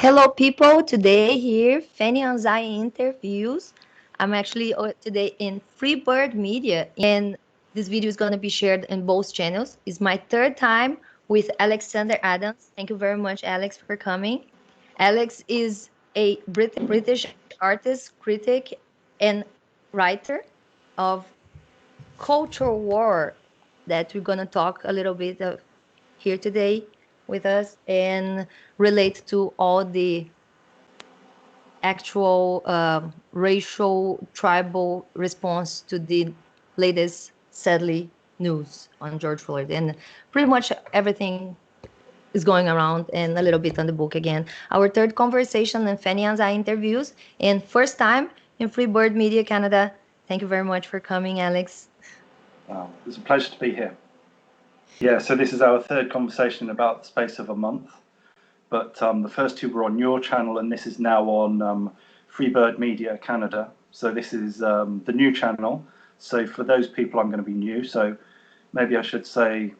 Hello, people. Today here, Fanny Anzai interviews. I'm actually today in Freebird Media, and this video is going to be shared in both channels. It's my third time with Alexander Adams. Thank you very much, Alex, for coming. Alex is a British artist, critic, and writer of culture war that we're going to talk a little bit of here today with us and relate to all the actual racial tribal response to the latest sadly news on George Floyde, and pretty much everything is going around and a little bit on the book again. Our third conversation and Fanny Anzai interviews, and first time in Freebird Media Canada. Thank you very much for coming, Alex. It's a pleasure to be here. Yeah, so this is our third conversation in about the space of a month. But the first two were on your channel, and this is now on Freebird Media Canada. So this is the new channel. So for those people, I'm going to be new. So maybe I should say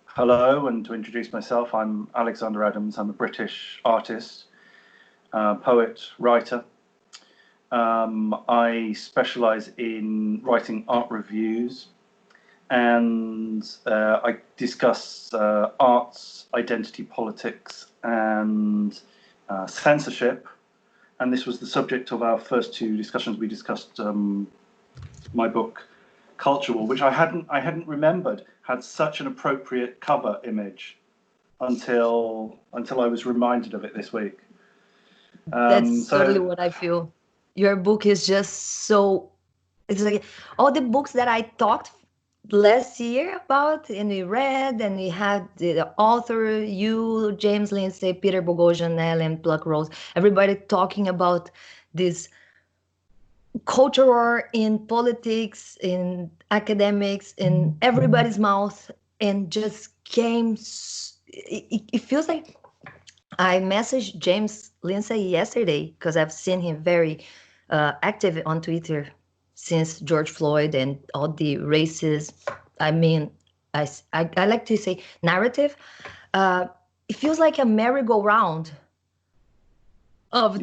hello, and to introduce myself, I'm Alexander Adams. I'm a British artist, poet, writer. I specialize in writing art reviews, and I discuss arts, identity politics, and censorship. And this was the subject of our first two discussions. We discussed my book, Culture War, which I hadn't remembered had such an appropriate cover image until I was reminded of it this week. That's totally what I feel. Your book is just so. It's like all the books that I talked last year about and we read, and we had the author, you, James Lindsay, Peter Boghossian, Ellen Pluck Rose, everybody talking about this culture war in politics, in academics, in everybody's mouth, and just came. It feels like I messaged James Lindsay yesterday because I've seen him very active on Twitter since George Floyde and all the races. I mean, I like to say narrative. It feels like a merry-go-round of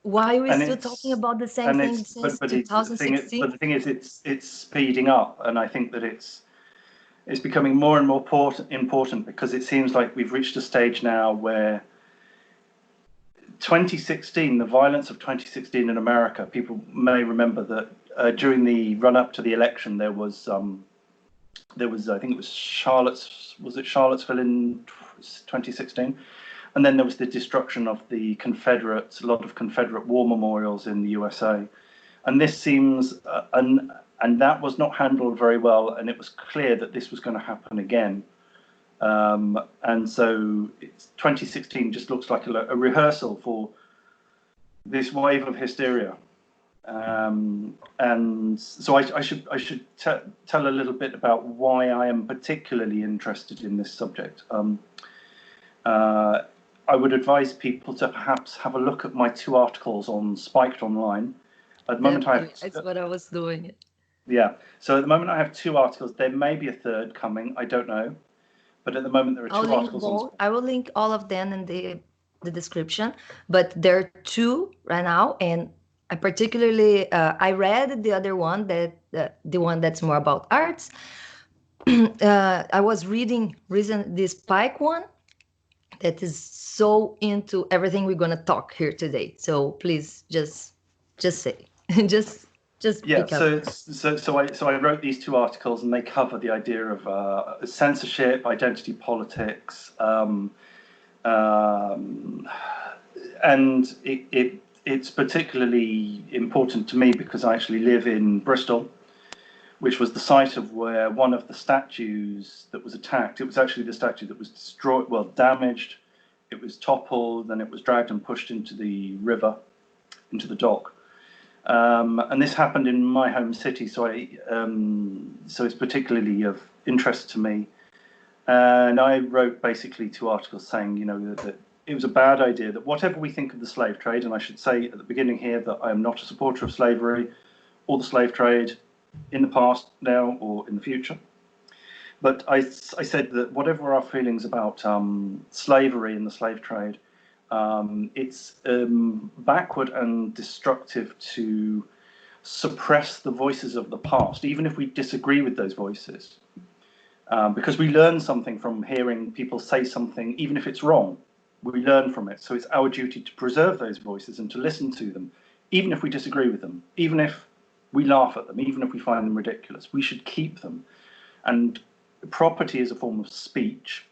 why are we still talking about the same thing since 2016? But the thing is, it's speeding up, and I think that it's becoming more and more important because it seems like we've reached a stage now where 2016, the violence of 2016 in America, people may remember that during the run-up to the election, there was I think it was Charlottesville in 2016, and then there was the destruction of a lot of Confederate war memorials in the USA, and this seems and that was not handled very well, and it was clear that this was going to happen again. And so 2016 just looks like a rehearsal for this wave of hysteria. And so I should tell a little bit about why I am particularly interested in this subject. I would advise people to perhaps have a look at my two articles on Spiked Online. At the moment, that's what I was doing. Yeah. So at the moment, I have two articles. There may be a third coming. I don't know. But at the moment, there are two articles. I will link all of them in the description. But there are two right now, and I particularly I read the other one the one that's more about arts. I was reading the Spike one that is so into everything we're gonna talk here today. So please just say just. Yeah, so I wrote these two articles, and they cover the idea of censorship, identity politics, and it's particularly important to me because I actually live in Bristol, which was the site of where one of the statues that was attacked. It was actually the statue that was destroyed, damaged. It was toppled, then it was dragged and pushed into the river, into the dock. And this happened in my home city, so it's particularly of interest to me. And I wrote basically two articles saying, that it was a bad idea, that whatever we think of the slave trade, and I should say at the beginning here that I am not a supporter of slavery or the slave trade in the past, now, or in the future. But I said that whatever our feelings about slavery and the slave trade, It's backward and destructive to suppress the voices of the past, even if we disagree with those voices, because we learn something from hearing people say something, even if it's wrong. We learn from it. So it's our duty to preserve those voices and to listen to them, even if we disagree with them, even if we laugh at them, even if we find them ridiculous. We should keep them. And property is a form of speech.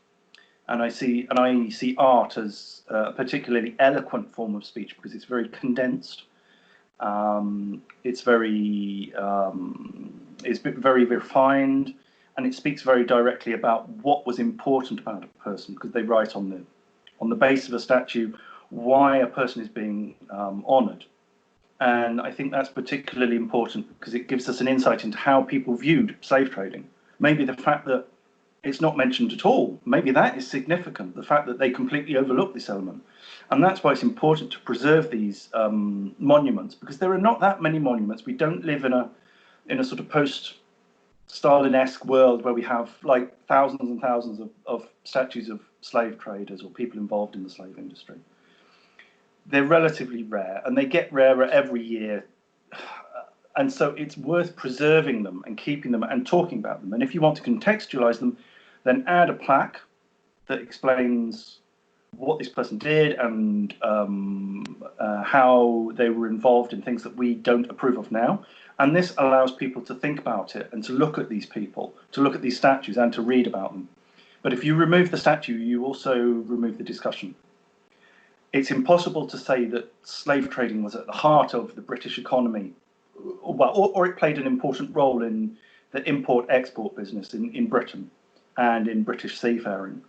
And I see art as a particularly eloquent form of speech because it's very condensed. It's very refined, and it speaks very directly about what was important about a person, because they write on the base of a statue why a person is being honoured. And I think that's particularly important because it gives us an insight into how people viewed slave trading. Maybe the fact that it's not mentioned at all, maybe that is significant, the fact that they completely overlook this element. And that's why it's important to preserve these monuments, because there are not that many monuments. We don't live in a sort of post-Stalin-esque world where we have like thousands and thousands of statues of slave traders or people involved in the slave industry. They're relatively rare, and they get rarer every year. And so it's worth preserving them and keeping them and talking about them. And if you want to contextualize them, then add a plaque that explains what this person did and how they were involved in things that we don't approve of now. And this allows people to think about it and to look at these people, to look at these statues and to read about them. But if you remove the statue, you also remove the discussion. It's impossible to say that slave trading was at the heart of the British economy, or it played an important role in the import-export business in Britain and in British seafaring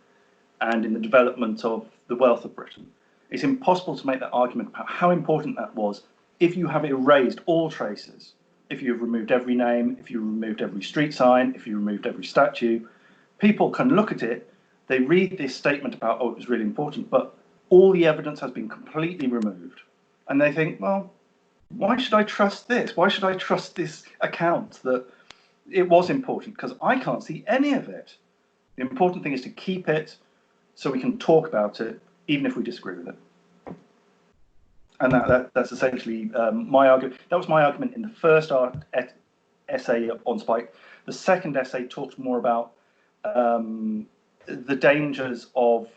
and in the development of the wealth of Britain. It's impossible to make that argument about how important that was if you have erased all traces, if you've removed every name, if you removed every street sign, if you removed every statue. People can look at it, they read this statement about, oh, it was really important, but all the evidence has been completely removed. And they think, well, why should I trust this? Why should I trust this account that it was important? Because I can't see any of it. The important thing is to keep it so we can talk about it, even if we disagree with it. And that's essentially my argument. That was my argument in the first essay on Spike. The second essay talks more about the dangers of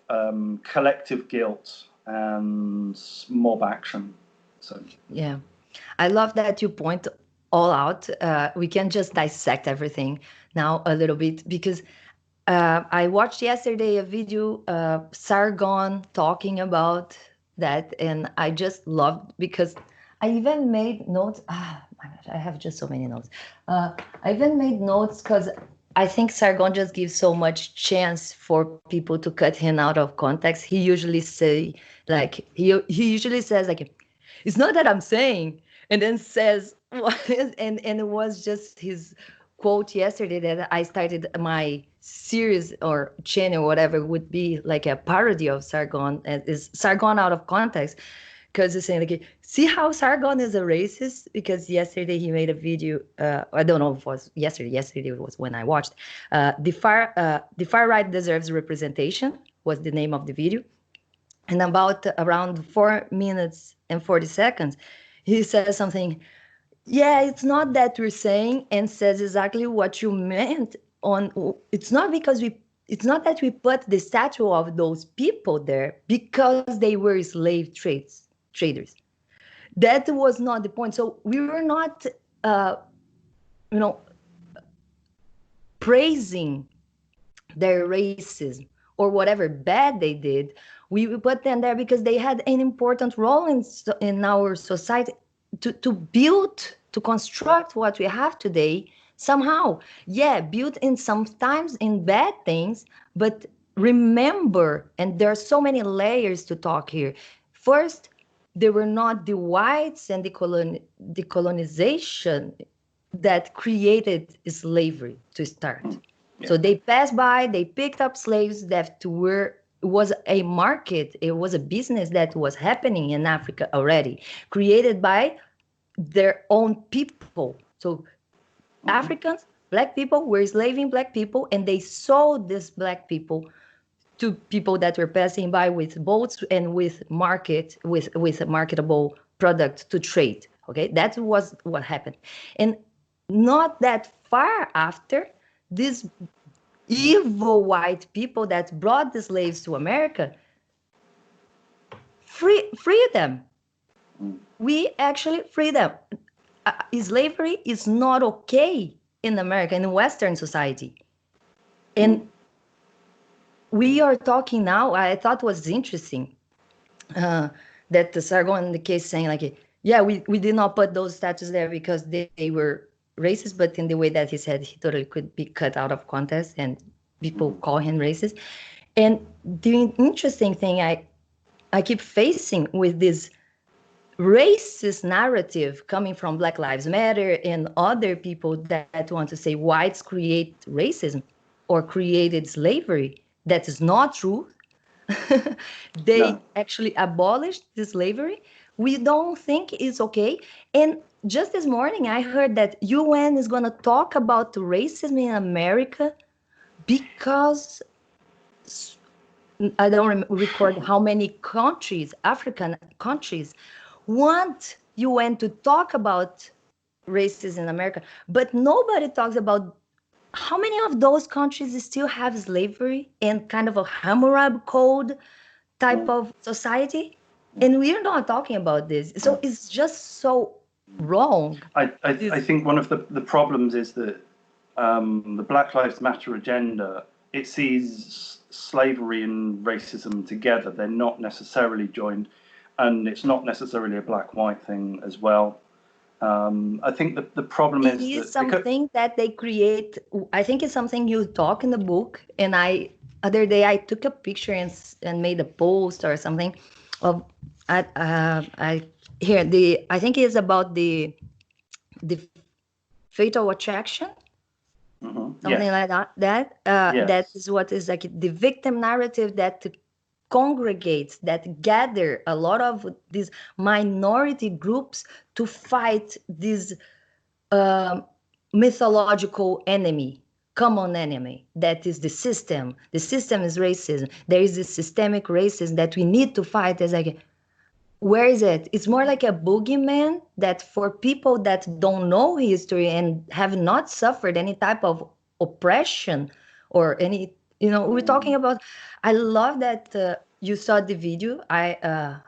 collective guilt and mob action. So yeah, I love that you point all out. We can just dissect everything now a little bit, because I watched yesterday a video, Sargon talking about that, and I just loved, because I even made notes. Ah, my gosh, I have just so many notes. I even made notes because I think Sargon just gives so much chance for people to cut him out of context. He usually he usually says like, it's not that I'm saying, and then says, and it was just his quote yesterday that I started my series or channel, whatever, would be like a parody of Sargon, and is Sargon out of context, because he's saying like, see how Sargon is a racist, because yesterday he made a video. I don't know if it was yesterday. Yesterday was when I watched. The far right deserves representation was the name of the video. And around 4 minutes and 40 seconds, he says something, yeah, it's not that we're saying, and says exactly what you meant. It's not that we put the statue of those people there because they were slave traders. That was not the point. So we were not, praising their racism or whatever bad they did. We put them there because they had an important role in our society to build, to construct what we have today somehow. Yeah, built in sometimes in bad things, but remember, and there are so many layers to talk here. First, they were not the whites and the colonization that created slavery to start. Yeah. So they passed by, they picked up slaves that was a market, it was a business that was happening in Africa already, created by their own people. So Africans, black people, were enslaving black people, and they sold these black people to people that were passing by with boats and with a marketable product to trade. Okay, that was what happened. And not that far after, these evil white people that brought the slaves to America free them. We actually free them. Slavery is not okay in America, in Western society. And we are talking now, I thought was interesting, that the Sargon in the case saying like, yeah, we did not put those statues there because they were racist, but in the way that he said, he totally could be cut out of context and people call him racist. And the interesting thing I keep facing with this racist narrative coming from Black Lives Matter and other people that want to say whites create racism or created slavery. That is not true. They actually abolished the slavery. We don't think it's okay. And just this morning, I heard that UN is going to talk about racism in America because I don't record how many countries, African countries, want UN to talk about racism in America, but nobody talks about how many of those countries still have slavery and kind of a Hammurabi code type of society, and we're not talking about this. So it's just so wrong. I think one of the problems is that the Black Lives Matter agenda, it sees slavery and racism together. They're not necessarily joined, and it's not necessarily a black-white thing as well. I think the problem is that something that they create. I think it's something you talk in the book, and other day I took a picture and made a post or something of I think it's about the fatal attraction, something like that. That is what is like the victim narrative that congregates, that gather a lot of these minority groups to fight this mythological enemy, common enemy, that is the system. The system is racism. There is this systemic racism that we need to fight. As like, where is it? It's more like a boogeyman that for people that don't know history and have not suffered any type of oppression or any, we're talking about. I love that you saw the video. I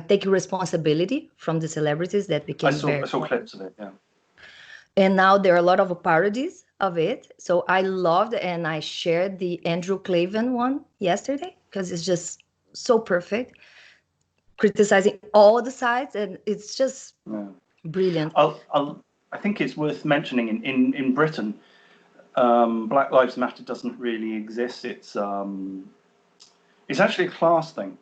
take responsibility from the celebrities that became I saw clips of it, yeah. And now there are a lot of parodies of it. So I loved, and I shared the Andrew Clavin one yesterday because it's just so perfect, criticizing all the sides, and it's just brilliant. I think it's worth mentioning in Britain, Black Lives Matter doesn't really exist. It's actually a class thing.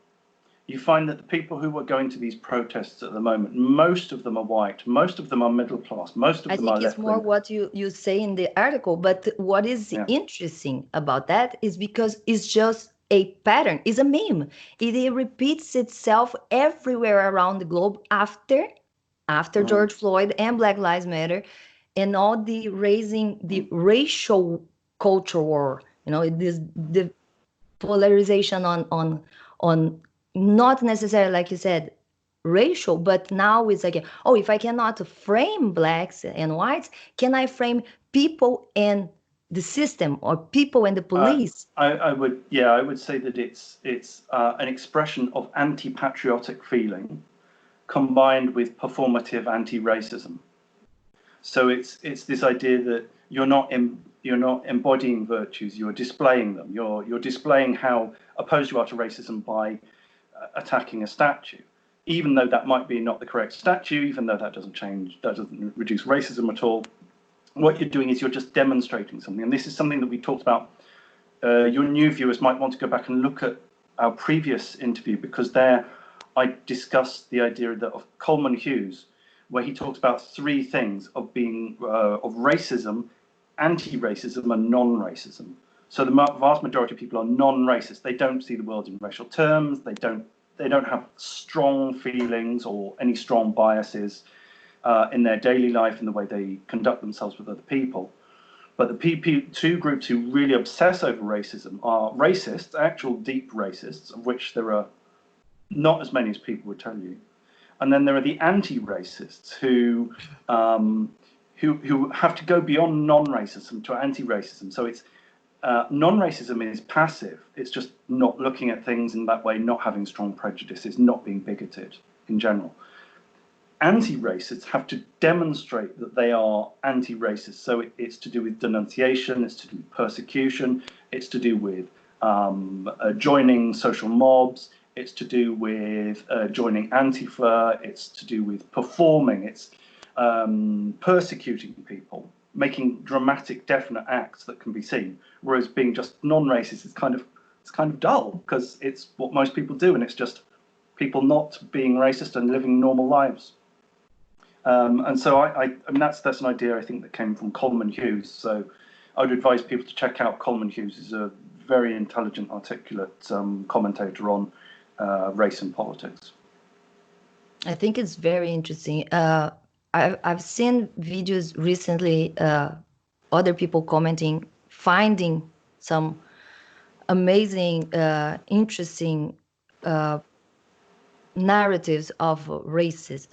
You find that the people who are going to these protests at the moment, most of them are white, most of them are middle class, most of them are left-wing. I think it's more what you say in the article, but what is interesting about that is because it's just a pattern, it's a meme. It repeats itself everywhere around the globe after George Floyde and Black Lives Matter and all the raising the racial culture war, the polarization on not necessarily, like you said, racial, but now it's like, oh, if I cannot frame blacks and whites, can I frame people and the system or people and the police? I would say that it's an expression of anti-patriotic feeling combined with performative anti-racism. So it's this idea that you're not embodying virtues, you're displaying them. You're displaying how opposed you are to racism by attacking a statue, even though that might be not the correct statue, even though that doesn't reduce racism at all. What you're doing is you're just demonstrating something, and this is something that we talked about. Your new viewers might want to go back and look at our previous interview, because there I discussed the idea of Coleman Hughes, where he talks about three things of being of racism, anti-racism, and non-racism. So the vast majority of people are non-racist. They don't see the world in racial terms. They don't have strong feelings or any strong biases in their daily life in the way they conduct themselves with other people. But the two groups who really obsess over racism are racists, actual deep racists, of which there are not as many as people would tell you. And then there are the anti-racists who have to go beyond non-racism to anti-racism. So it's non-racism is passive. It's just not looking at things in that way, not having strong prejudices, not being bigoted in general. Anti-racists have to demonstrate that they are anti-racist. So it's to do with denunciation, it's to do with persecution, it's to do with joining social mobs, it's to do with joining Antifa, it's to do with performing, it's persecuting people, making dramatic, definite acts that can be seen. Whereas being just non-racist is kind of dull, because it's what most people do, and it's just people not being racist and living normal lives. And so I mean that's an idea I think that came from Coleman Hughes. So I would advise people to check out Coleman Hughes. He's a very intelligent, articulate commentator on race and politics. I think it's very interesting. I've seen videos recently, other people commenting, finding some amazing, interesting narratives of racist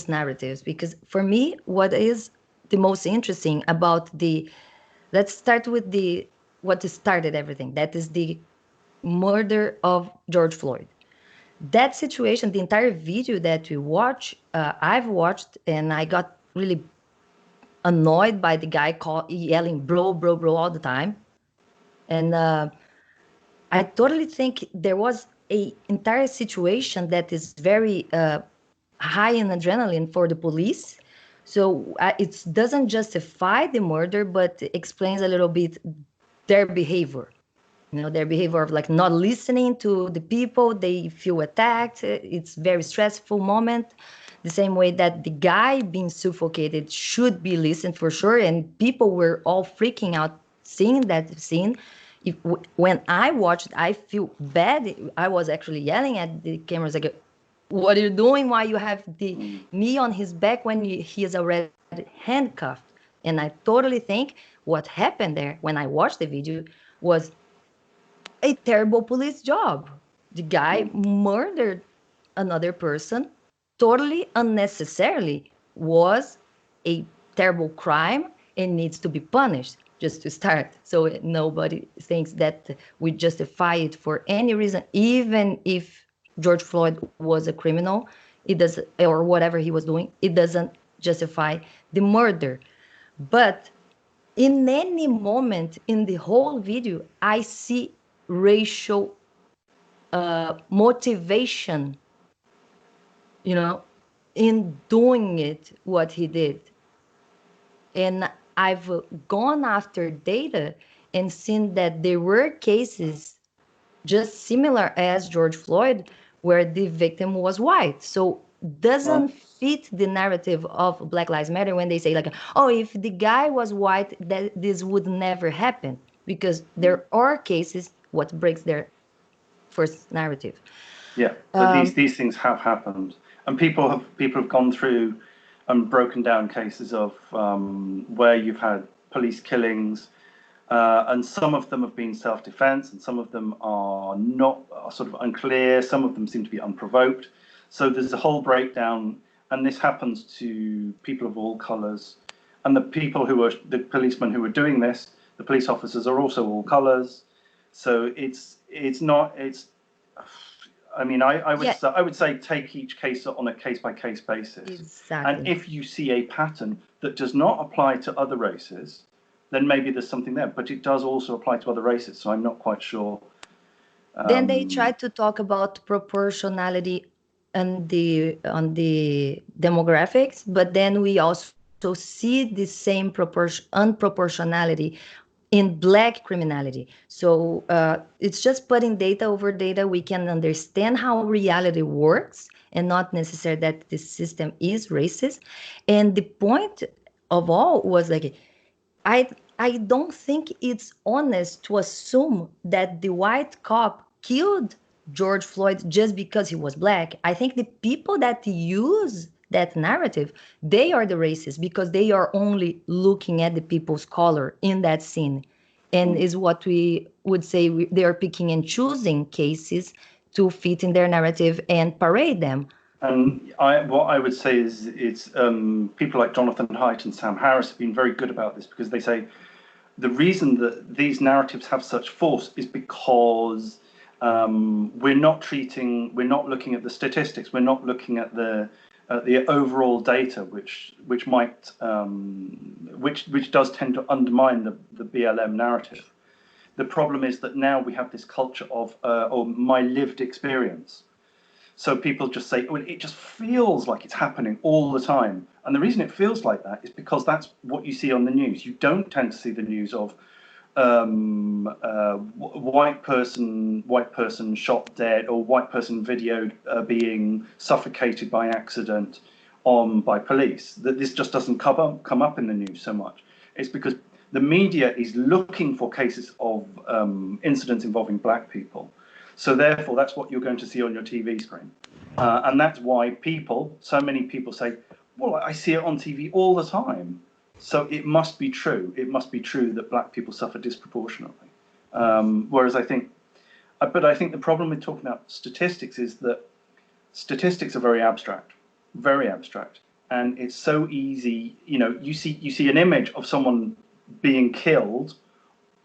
narratives. Because for me, what is the most interesting about let's start with what started everything. That is the murder of George Floyde. That situation, the entire video that we watch, I've watched, and I got really annoyed by the guy yelling bro, bro, bro all the time. And I totally think there was a entire situation that is very high in adrenaline for the police. So it doesn't justify the murder, but explains a little bit their behavior. Their behavior of like not listening to the people, they feel attacked. It's very stressful moment. The same way that the guy being suffocated should be listened for sure. And people were all freaking out seeing that scene. When I watched, I feel bad. I was actually yelling at the cameras like, what are you doing? Why you have the knee on his back when he is already handcuffed? And I totally think what happened there when I watched the video was a terrible police job. The guy murdered another person totally unnecessarily, was a terrible crime and needs to be punished, just to start. So nobody thinks that we justify it for any reason, even if George Floyd was a criminal, it does, or whatever he was doing, it doesn't justify the murder. But in any moment in the whole video, I see racial motivation, in doing it, what he did. And I've gone after data and seen that there were cases just similar as George Floyd, where the victim was white. So doesn't fit the narrative of Black Lives Matter when they say like, oh, if the guy was white, that this would never happen, because there are cases what breaks their first narrative. Yeah, but these things have happened, and people have gone through and broken down cases of where you've had police killings, and some of them have been self-defense, and some of them are not, are sort of unclear. Some of them seem to be unprovoked. So there's a whole breakdown, and this happens to people of all colours. And the policemen who are doing this, the police officers, are also all colours. So I mean, I would say take each case on a case-by-case basis. Exactly. And if you see a pattern that does not apply to other races, then maybe there's something there. But it does also apply to other races, so I'm not quite sure. Then they try to talk about proportionality on the demographics, but then we also see the same unproportionality in Black criminality. So it's just putting data over data. We can understand how reality works and not necessarily that the system is racist. And the point of all was like, I don't think it's honest to assume that the white cop killed George Floyd just because he was Black. I think the people that use that narrative, they are the racists because they are only looking at the people's color in that scene. And is what we would say they are picking and choosing cases to fit in their narrative and parade them. And what I would say is it's people like Jonathan Haidt and Sam Harris have been very good about this, because they say the reason that these narratives have such force is because we're not looking at the statistics, we're not looking at the overall data, which does tend to undermine the BLM narrative. The problem is that now we have this culture of my lived experience. So people just say, well, it just feels like it's happening all the time. And the reason it feels like that is because that's what you see on the news. You don't tend to see the news of white person shot dead, or white person videoed being suffocated by accident by police. That this just doesn't come up in the news so much. It's because the media is looking for cases of incidents involving black people. So therefore, that's what you're going to see on your TV screen. And that's why so many people say, well, I see it on TV all the time. So it must be true. It must be true that black people suffer disproportionately. Whereas I think the problem with talking about statistics is that statistics are very abstract, and it's so easy. You see an image of someone being killed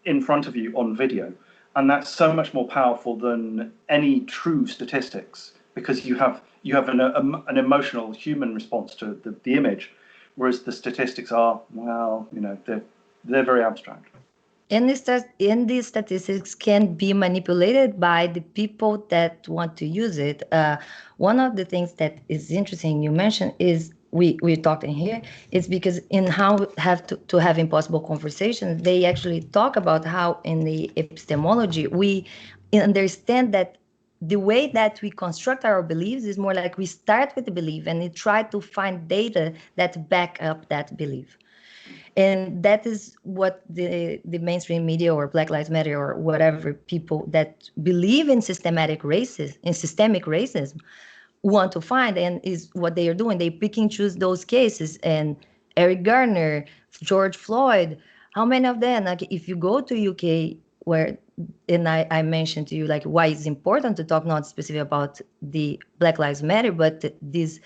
in front of you on video, and that's so much more powerful than any true statistics, because you have an emotional human response to the image, whereas the statistics are, well, they're very abstract. And these statistics can be manipulated by the people that want to use it. One of the things that is interesting you mentioned is we're talking here is because in how have to have impossible conversations, they actually talk about how in the epistemology we understand that the way that we construct our beliefs is more like we start with the belief and we try to find data that back up that belief. And that is what the mainstream media or Black Lives Matter or whatever people that believe in systemic racism want to find, and is what they are doing. They pick and choose those cases. And Eric Garner, George Floyde, how many of them? Like if you go to UK, where, and I mentioned to you like why it's important to talk not specifically about the Black Lives Matter, but this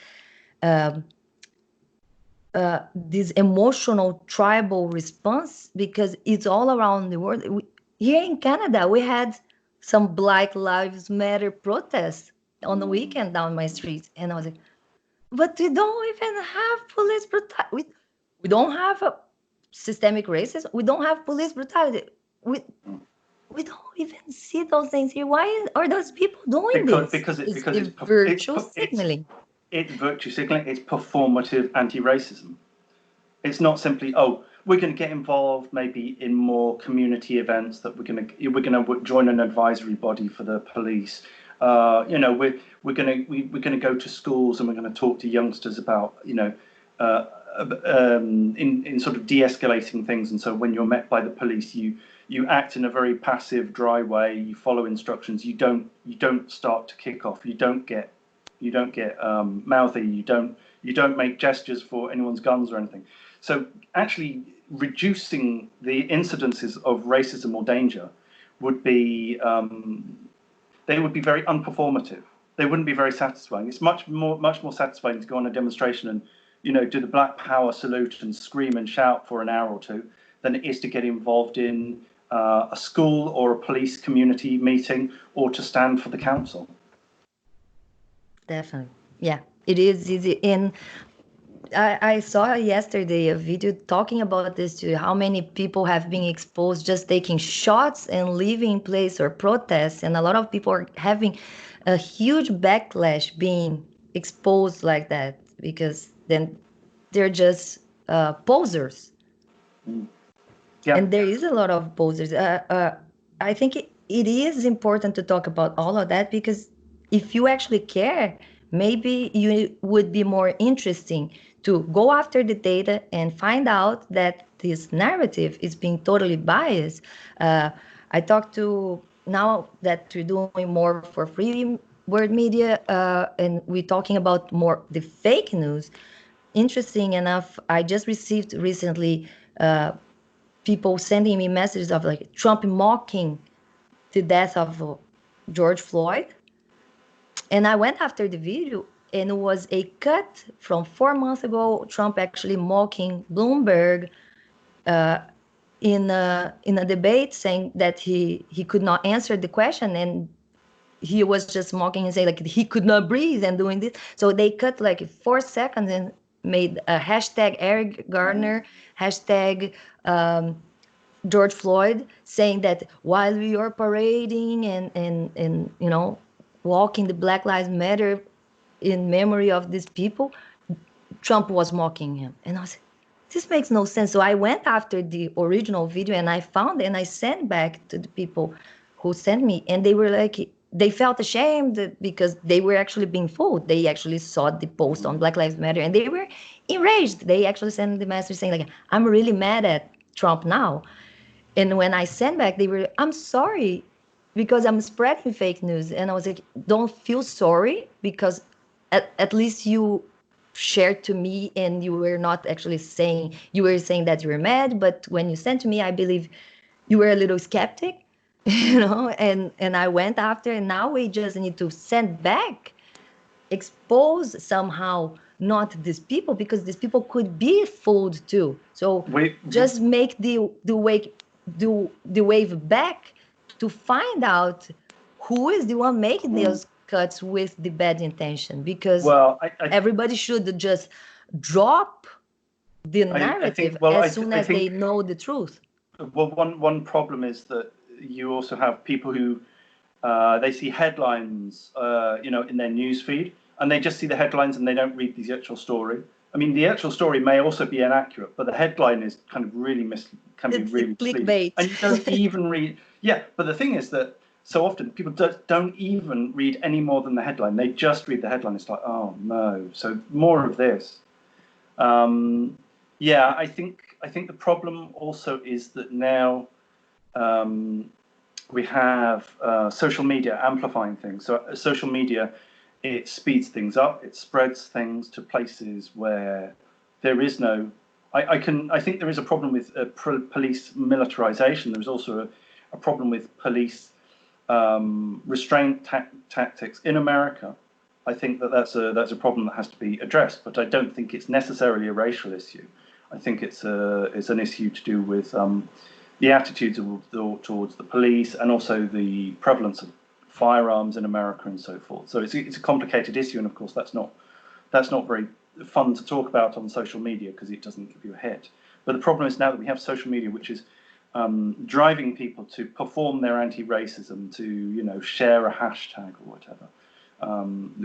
emotional tribal response, because it's all around the world. Here in Canada, we had some Black Lives Matter protests on the weekend down my street, and I was like, but we don't even have police brutality. We don't have a systemic racism. We don't have police brutality. We don't even see those things here. Why are those people doing this? Because it's virtue signaling. It's virtue signaling. It's performative anti-racism. It's not simply, oh, we're going to get involved maybe in more community events, that we're going to join an advisory body for the police. We're going to go to schools and we're going to talk to youngsters about in sort of de-escalating things. And so when you're met by the police, you act in a very passive, dry way. You follow instructions. You don't start to kick off. You don't get mouthy. You don't make gestures for anyone's guns or anything. So actually reducing the incidences of racism or danger would be they would be very unperformative. They wouldn't be very satisfying. It's much more satisfying to go on a demonstration and do the Black Power salute and scream and shout for an hour or two than it is to get involved in a school or a police community meeting, or to stand for the council. Definitely. Yeah, it is easy. And I saw yesterday a video talking about this too, how many people have been exposed just taking shots and leaving place or protests. And a lot of people are having a huge backlash being exposed like that, because then they're just posers. Yeah. And there is a lot of posers. I think it is important to talk about all of that, because if you actually care, maybe you would be more interesting to go after the data and find out that this narrative is being totally biased. I talked to, now that we're doing more for free word media, and we're talking about more the fake news. Interesting enough, I just received recently people sending me messages of like Trump mocking the death of George Floyd. And I went after the video, and it was a cut from 4 months ago. Trump actually mocking Bloomberg in a debate, saying that he could not answer the question, and he was just mocking and saying like he could not breathe and doing this. So they cut like 4 seconds and made a hashtag Eric Gardner, hashtag George Floyd, saying that while we are parading and walking the Black Lives Matter in memory of these people, Trump was mocking him. And I was, this makes no sense. So I went after the original video and I found it and I sent back to the people who sent me. And they were like, they felt ashamed because they were actually being fooled. They actually saw the post on Black Lives Matter and they were enraged. They actually sent the message saying like, I'm really mad at Trump now. And when I sent back, they were, I'm sorry because I'm spreading fake news. And I was like, don't feel sorry because at least you shared to me and you were not actually saying, you were saying that you were mad. But when you sent to me, I believe you were a little skeptic, and I went after, and now we just need to send back, expose somehow not these people because these people could be fooled too. So just make the wave back to find out who is the one making those cuts with the bad intention, because everybody should just drop the narrative as soon as they know the truth. Well, one problem is that you also have people who they see headlines, in their news feed, and they just see the headlines and they don't read the actual story. I mean, the actual story may also be inaccurate, but the headline is kind of really can be really clickbait. And you don't even read. Yeah, but the thing is that so often people don't even read any more than the headline. They just read the headline. It's like, oh no. So more of this. I think the problem also is that now we have social media amplifying things. So social media, it speeds things up. It spreads things to places where there is no. I think there is a problem with police militarization. There's also a problem with police restraint tactics in America. I think that's a problem that has to be addressed, but I don't think it's necessarily a racial issue. I think it's an issue to do with the attitudes towards the police and also the prevalence of firearms in America and so forth. So it's a complicated issue, and of course that's not very fun to talk about on social media because it doesn't give you a hit. But the problem is now that we have social media, which is driving people to perform their anti-racism, to share a hashtag or whatever,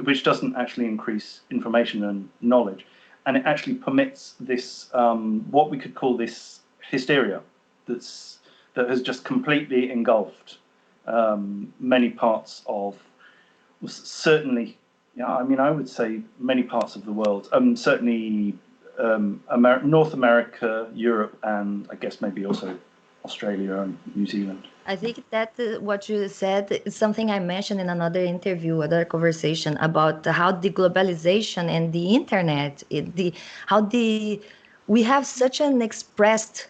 which doesn't actually increase information and knowledge, and it actually permits this what we could call this hysteria that has just completely engulfed many parts of, certainly, I would say many parts of the world, certainly North America, Europe, and I guess maybe also Australia and New Zealand. I think that what you said is something I mentioned in another interview, another conversation about how the globalization and the internet, we have such an expressed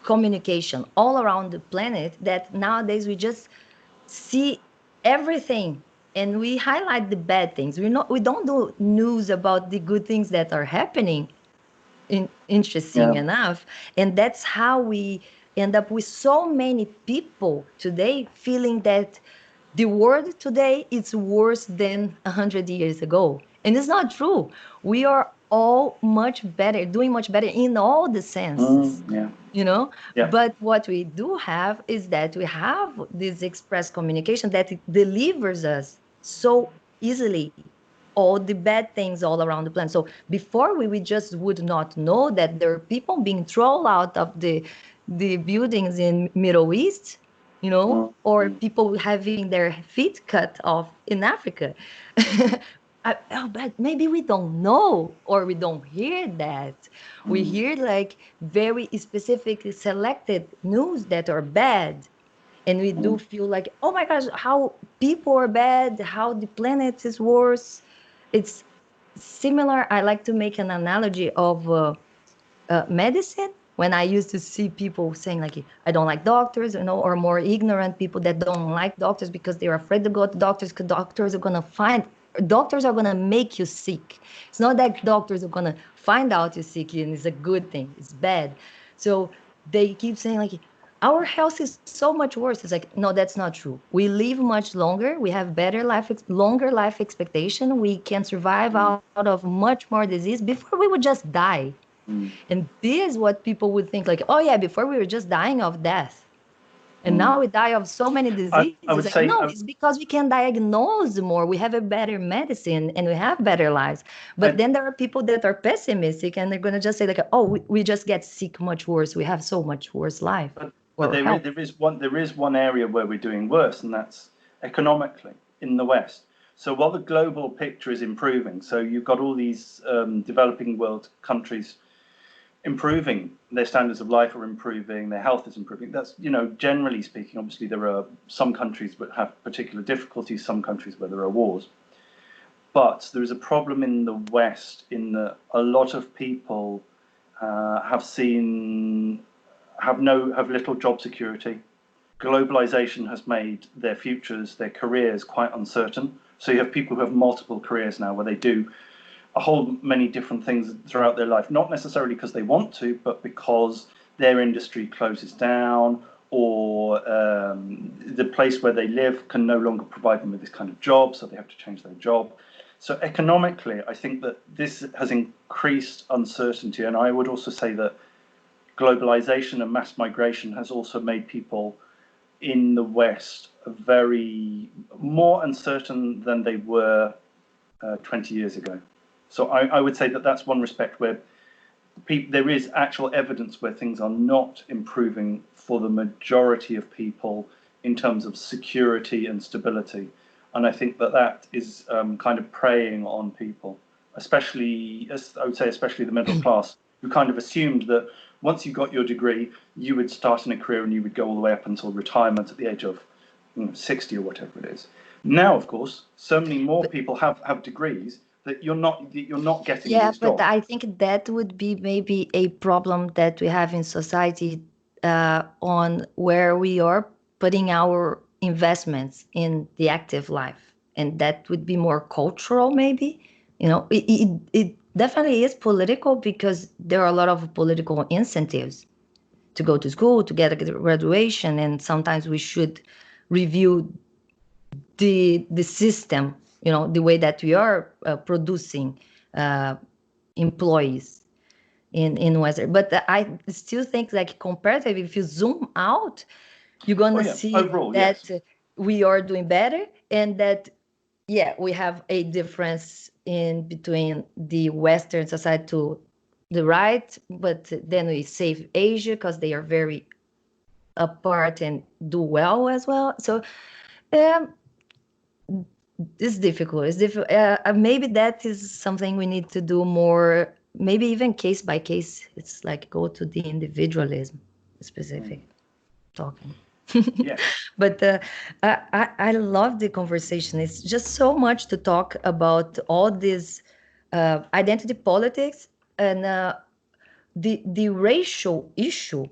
communication all around the planet that nowadays we just see everything and we highlight the bad things. We don't do news about the good things that are happening. Interesting enough, and that's how we end up with so many people today feeling that the world today is worse than 100 years ago, and it's not true. We are all much better, doing much better in all the senses. But what we do have is that we have this express communication that delivers us so easily all the bad things all around the planet. So before we just would not know that there are people being thrown out of the buildings in Middle East, or people having their feet cut off in Africa. But maybe we don't know, or we don't hear that. We hear like very specific selected news that are bad. And we do feel like, oh my gosh, how people are bad, how the planet is worse. It's similar. I like to make an analogy of medicine. When I used to see people saying like, I don't like doctors, or more ignorant people that don't like doctors because they're afraid to go to doctors because doctors are gonna make you sick. It's not that doctors are gonna find out you're sick and it's a good thing. It's bad. So they keep saying like, our health is so much worse. It's like, no, that's not true. We live much longer. We have longer life expectation. We can survive out of much more disease. Before we would just die. And this is what people would think like, oh yeah, before we were just dying of death. And now we die of so many I diseases. would Like, say, no, it's because we can diagnose more. We have a better medicine and we have better lives. But then there are people that are pessimistic and they're going to just say like, oh, we just get sick much worse. We have so much worse life. But there is one area where we're doing worse, and that's economically in the West. So while the global picture is improving, so you've got all these developing world countries improving, their standards of life are improving, their health is improving. That's, generally speaking, obviously there are some countries that have particular difficulties, some countries where there are wars. But there is a problem in the West in that a lot of people have little job security. Globalization has made their futures, their careers quite uncertain. So you have people who have multiple careers now where they do a whole many different things throughout their life, not necessarily because they want to, but because their industry closes down, or the place where they live can no longer provide them with this kind of job, so they have to change their job. So economically, I think that this has increased uncertainty, and I would also say that globalization and mass migration has also made people in the West very more uncertain than they were 20 years ago. So I would say that that's one respect where there is actual evidence where things are not improving for the majority of people in terms of security and stability. And I think that is kind of preying on people, especially, I would say, especially the middle class, who kind of assumed that once you got your degree, you would start in a career and you would go all the way up until retirement at the age of 60 or whatever it is. Now, of course, so many more people have degrees that you're not getting these jobs. But I think that would be maybe a problem that we have in society on where we are putting our investments in the active life. And that would be more cultural, maybe. It definitely is political because there are a lot of political incentives to go to school, to get a graduation, and sometimes we should review the system, the way that we are producing employees in Western. But I still think like comparatively, if you zoom out, you're gonna see overall, that yes, we are doing better, and that we have a difference in between the Western society to the right, but then we save Asia because they are very apart and do well as well. So it's difficult. It's difficult. Maybe that is something we need to do more. Maybe even case by case. It's like go to the individualism, specific talking. yeah. But I love the conversation. It's just so much to talk about all this identity politics and the racial issue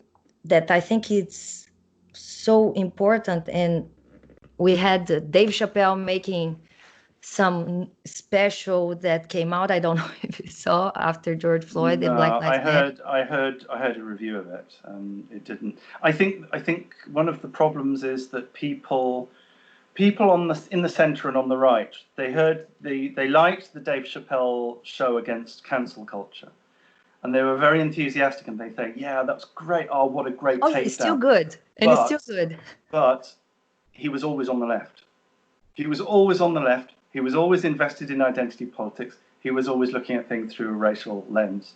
that I think it's so important. And we had Dave Chappelle making some special that came out. I don't know if you saw after George Floyde and Black Lives Matter. I heard a review of it. It didn't. I think one of the problems is that people in the centre and on the right, they liked the Dave Chappelle show against cancel culture, and they were very enthusiastic, and they think, yeah, that's great. Oh, what a great takedown. It's still good, and it's still good. But he was always on the left. He was always on the left. He was always invested in identity politics. He was always looking at things through a racial lens.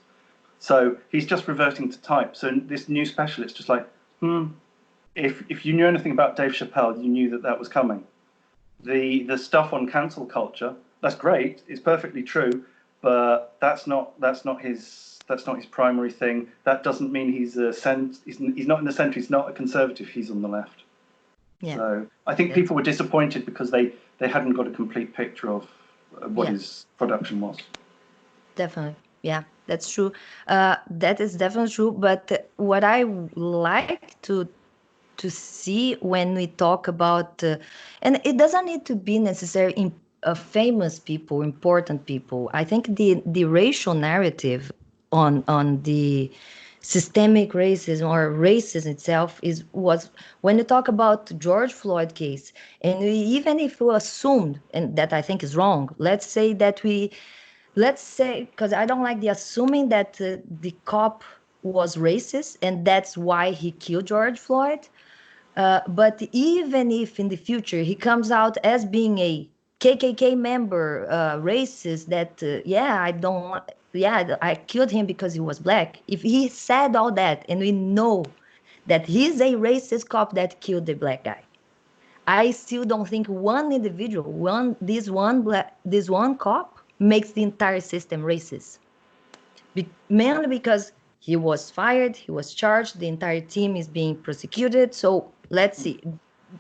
So he's just reverting to type. So this new special, it's just like, if you knew anything about Dave Chappelle, you knew that was coming. The stuff on cancel culture, that's great. It's perfectly true, but that's not his primary thing. That doesn't mean he's not in the centre. He's not a conservative. He's on the left. Yeah. So I think people were disappointed because they hadn't got a complete picture of what his production was. Definitely. Yeah, that's true. That is definitely true. But what I like to see when we talk about, and it doesn't need to be necessarily famous people, important people. I think the racial narrative on the systemic racism or racism itself was when you talk about George Floyd case, and even if we assumed, and that I think is wrong, let's say, because I don't like the assuming that the cop was racist and that's why he killed George Floyd. But even if in the future he comes out as being a KKK member, racist, that I don't, I killed him because he was black. If he said all that, and we know that he's a racist cop that killed the black guy, I still don't think one individual, this one cop makes the entire system racist. Mainly because he was fired, he was charged, the entire team is being prosecuted. So let's see,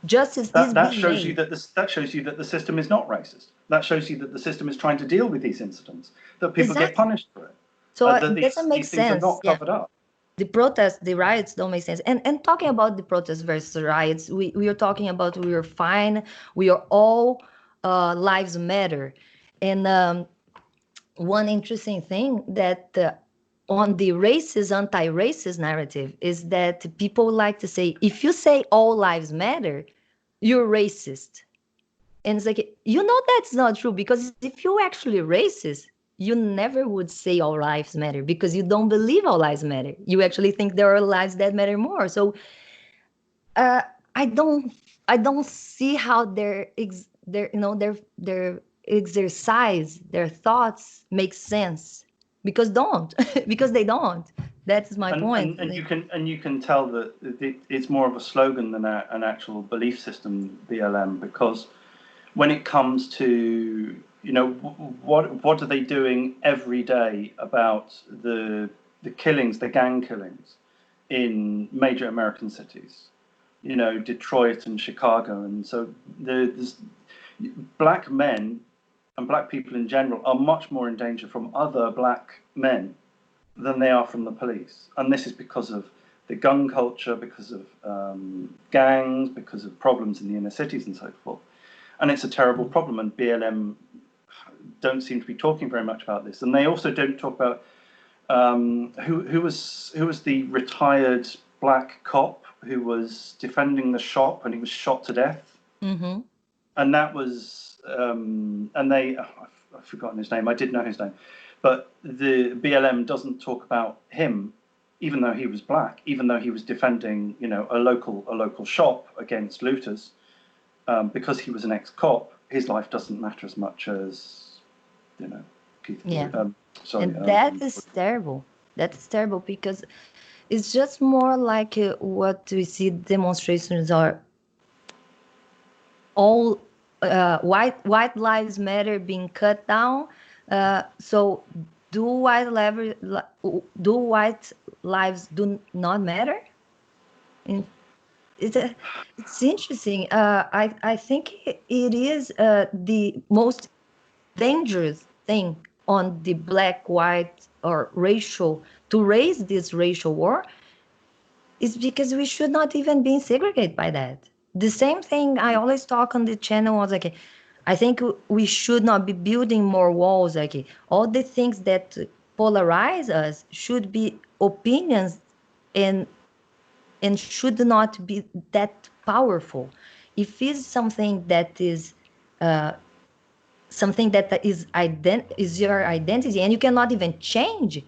justice is That being shows you made. that shows you that the system is not racist. That shows you that the system is trying to deal with these incidents, that people get Exactly. punished for it, So that it doesn't make these things are sense. not Yeah. covered up. The protests, the riots don't make sense. And talking about the protests versus riots, we are talking about we are fine, we are all lives matter. And one interesting thing that on the racist, anti-racist narrative is that people like to say, if you say all lives matter, you're racist. And it's like, that's not true, because if you're actually racist, you never would say all lives matter because you don't believe all lives matter. You actually think there are lives that matter more. So uh, I don't I don't see how their exercise, their thoughts make sense, because don't because they don't. That's my point. And you can tell that it's more of a slogan than an actual belief system, BLM, because when it comes to what are they doing every day about the killings, the gang killings in major American cities, Detroit and Chicago, and so there's black men and black people in general are much more in danger from other black men than they are from the police. And this is because of the gun culture, because of gangs, because of problems in the inner cities and so forth. And it's a terrible problem, and BLM don't seem to be talking very much about this. And they also don't talk about who was the retired black cop who was defending the shop and he was shot to death. Mm-hmm. And that was I've forgotten his name. I did know his name, but the BLM doesn't talk about him, even though he was black, even though he was defending a local shop against looters, because he was an ex-cop. His life doesn't matter as much as Keith Floyd. And that is terrible. That is terrible, because it's just more like what we see demonstrations are all white lives matter being cut down. So do do white lives do not matter? And it's interesting. I think it is the most dangerous thing on the black, white, or racial, to raise this racial war, is because we should not even be segregated by that. The same thing I always talk on the channel was like, I think we should not be building more walls. Like, all the things that polarize us should be opinions, and should not be that powerful. If it's something that is uh, is your identity, and you cannot even change,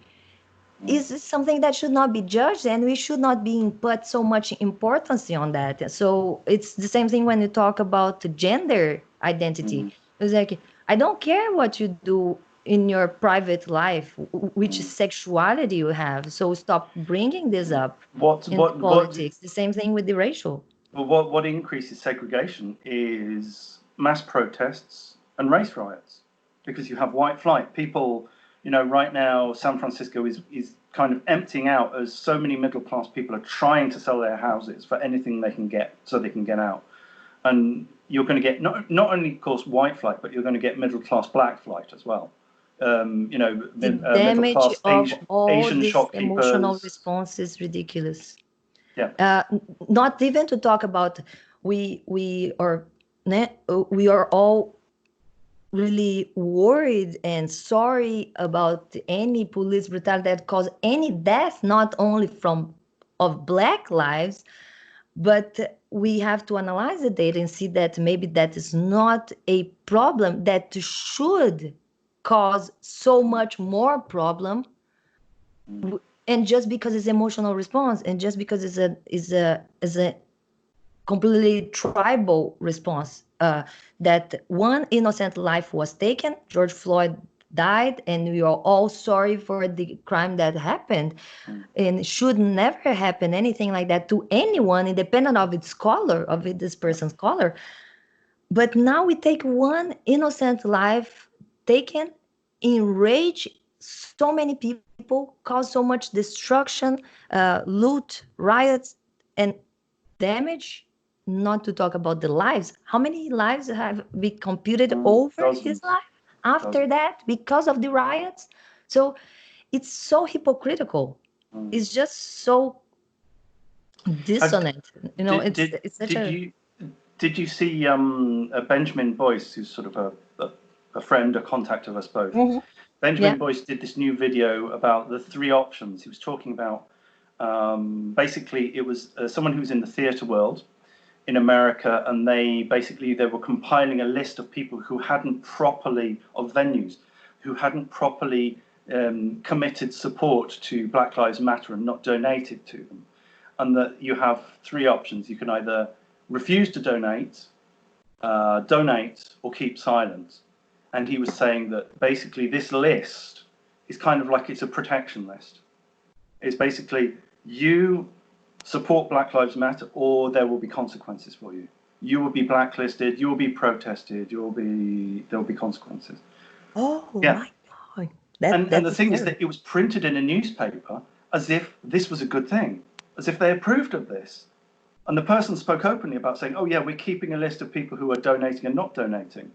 is something that should not be judged, and we should not be put so much importance on that. So it's the same thing when you talk about gender identity. It's like, I don't care what you do in your private life, which sexuality you have, so stop bringing this up in the politics. The same thing with the racial. What increases segregation is mass protests and race riots, because you have white flight. People, right now, San Francisco is kind of emptying out, as so many middle class people are trying to sell their houses for anything they can get so they can get out. and you're going to get not only, of course, white flight, but you're going to get middle class black flight as well. You know, The middle damage class of all Asian this emotional shopkeepers. response is ridiculous. Yeah. Not even to talk about we are all really worried and sorry about any police brutality that caused any death, not only from of Black lives, but we have to analyze the data and see that maybe that is not a problem that should cause so much more problem. And just because it's emotional response, and just because it's a completely tribal response, that one innocent life was taken, George Floyd died, and we are all sorry for the crime that happened, and should never happen anything like that to anyone, independent of its color, of this person's color. But now we take one innocent life taken, enrage so many people, cause so much destruction, loot, riots, and damage, not to talk about the lives. How many lives have been computed over his Dozens. life after that because of the riots? So it's so hypocritical. It's just so dissonant. You know, it's such Did you see Benjamin Boyce, who's sort of a friend, a contact of us both? Mhm. Benjamin Yeah. Boyce did this new video about the three options. He was talking about basically it was someone who was in the theatre world in America, and they were compiling a list of people who hadn't properly, of venues, who hadn't properly committed support to Black Lives Matter and not donated to them. And that you have three options. You can either refuse to donate, or keep silent. And he was saying that basically this list is kind of like it's a protection list. It's basically you support Black Lives Matter or there will be consequences for you. You will be blacklisted, you will be protested, there will be consequences. Oh Yeah. my God. And the That's thing is scary. that it was printed in a newspaper as if this was a good thing, as if they approved of this. And the person spoke openly about saying, "Oh yeah, we're keeping a list of people who are donating and not donating."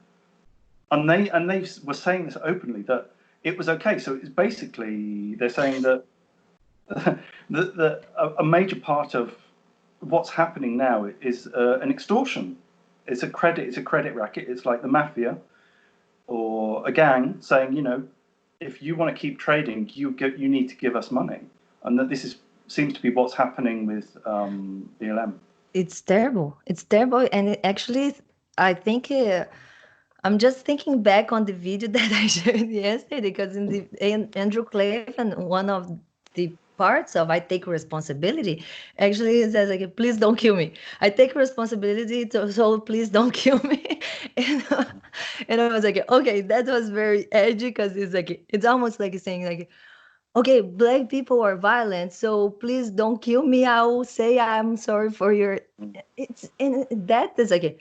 And they were saying this openly, that it was okay. So it's basically they're saying that a major part of what's happening now is an extortion. It's a credit racket. It's like the mafia or a gang saying, you know, if you want to keep trading, you need to give us money, and that seems to be what's happening with BLM. It's terrible. It's terrible. And actually, I think I'm just thinking back on the video that I shared yesterday, because in the Andrew Clave, and one of the parts of I take responsibility, actually it says like, please don't kill me. I take responsibility, so please don't kill me. and, and I was like, okay, that was very edgy, because it's almost like saying like, okay, Black people are violent, so please don't kill me. I will say I'm sorry for your. It's and that is like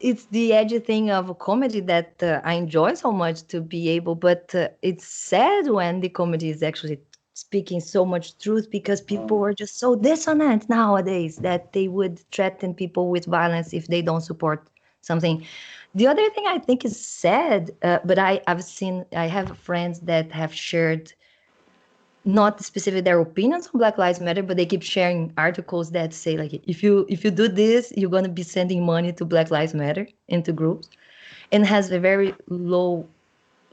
it's the edgy thing of a comedy that I enjoy so much to be able. But it's sad when the comedy is actually speaking so much truth, because people are just so dissonant nowadays that they would threaten people with violence if they don't support something. The other thing I think is sad, but I have friends that have shared not specifically their opinions on Black Lives Matter, but they keep sharing articles that say like, if you do this, you're gonna be sending money to Black Lives Matter into groups, and has a very low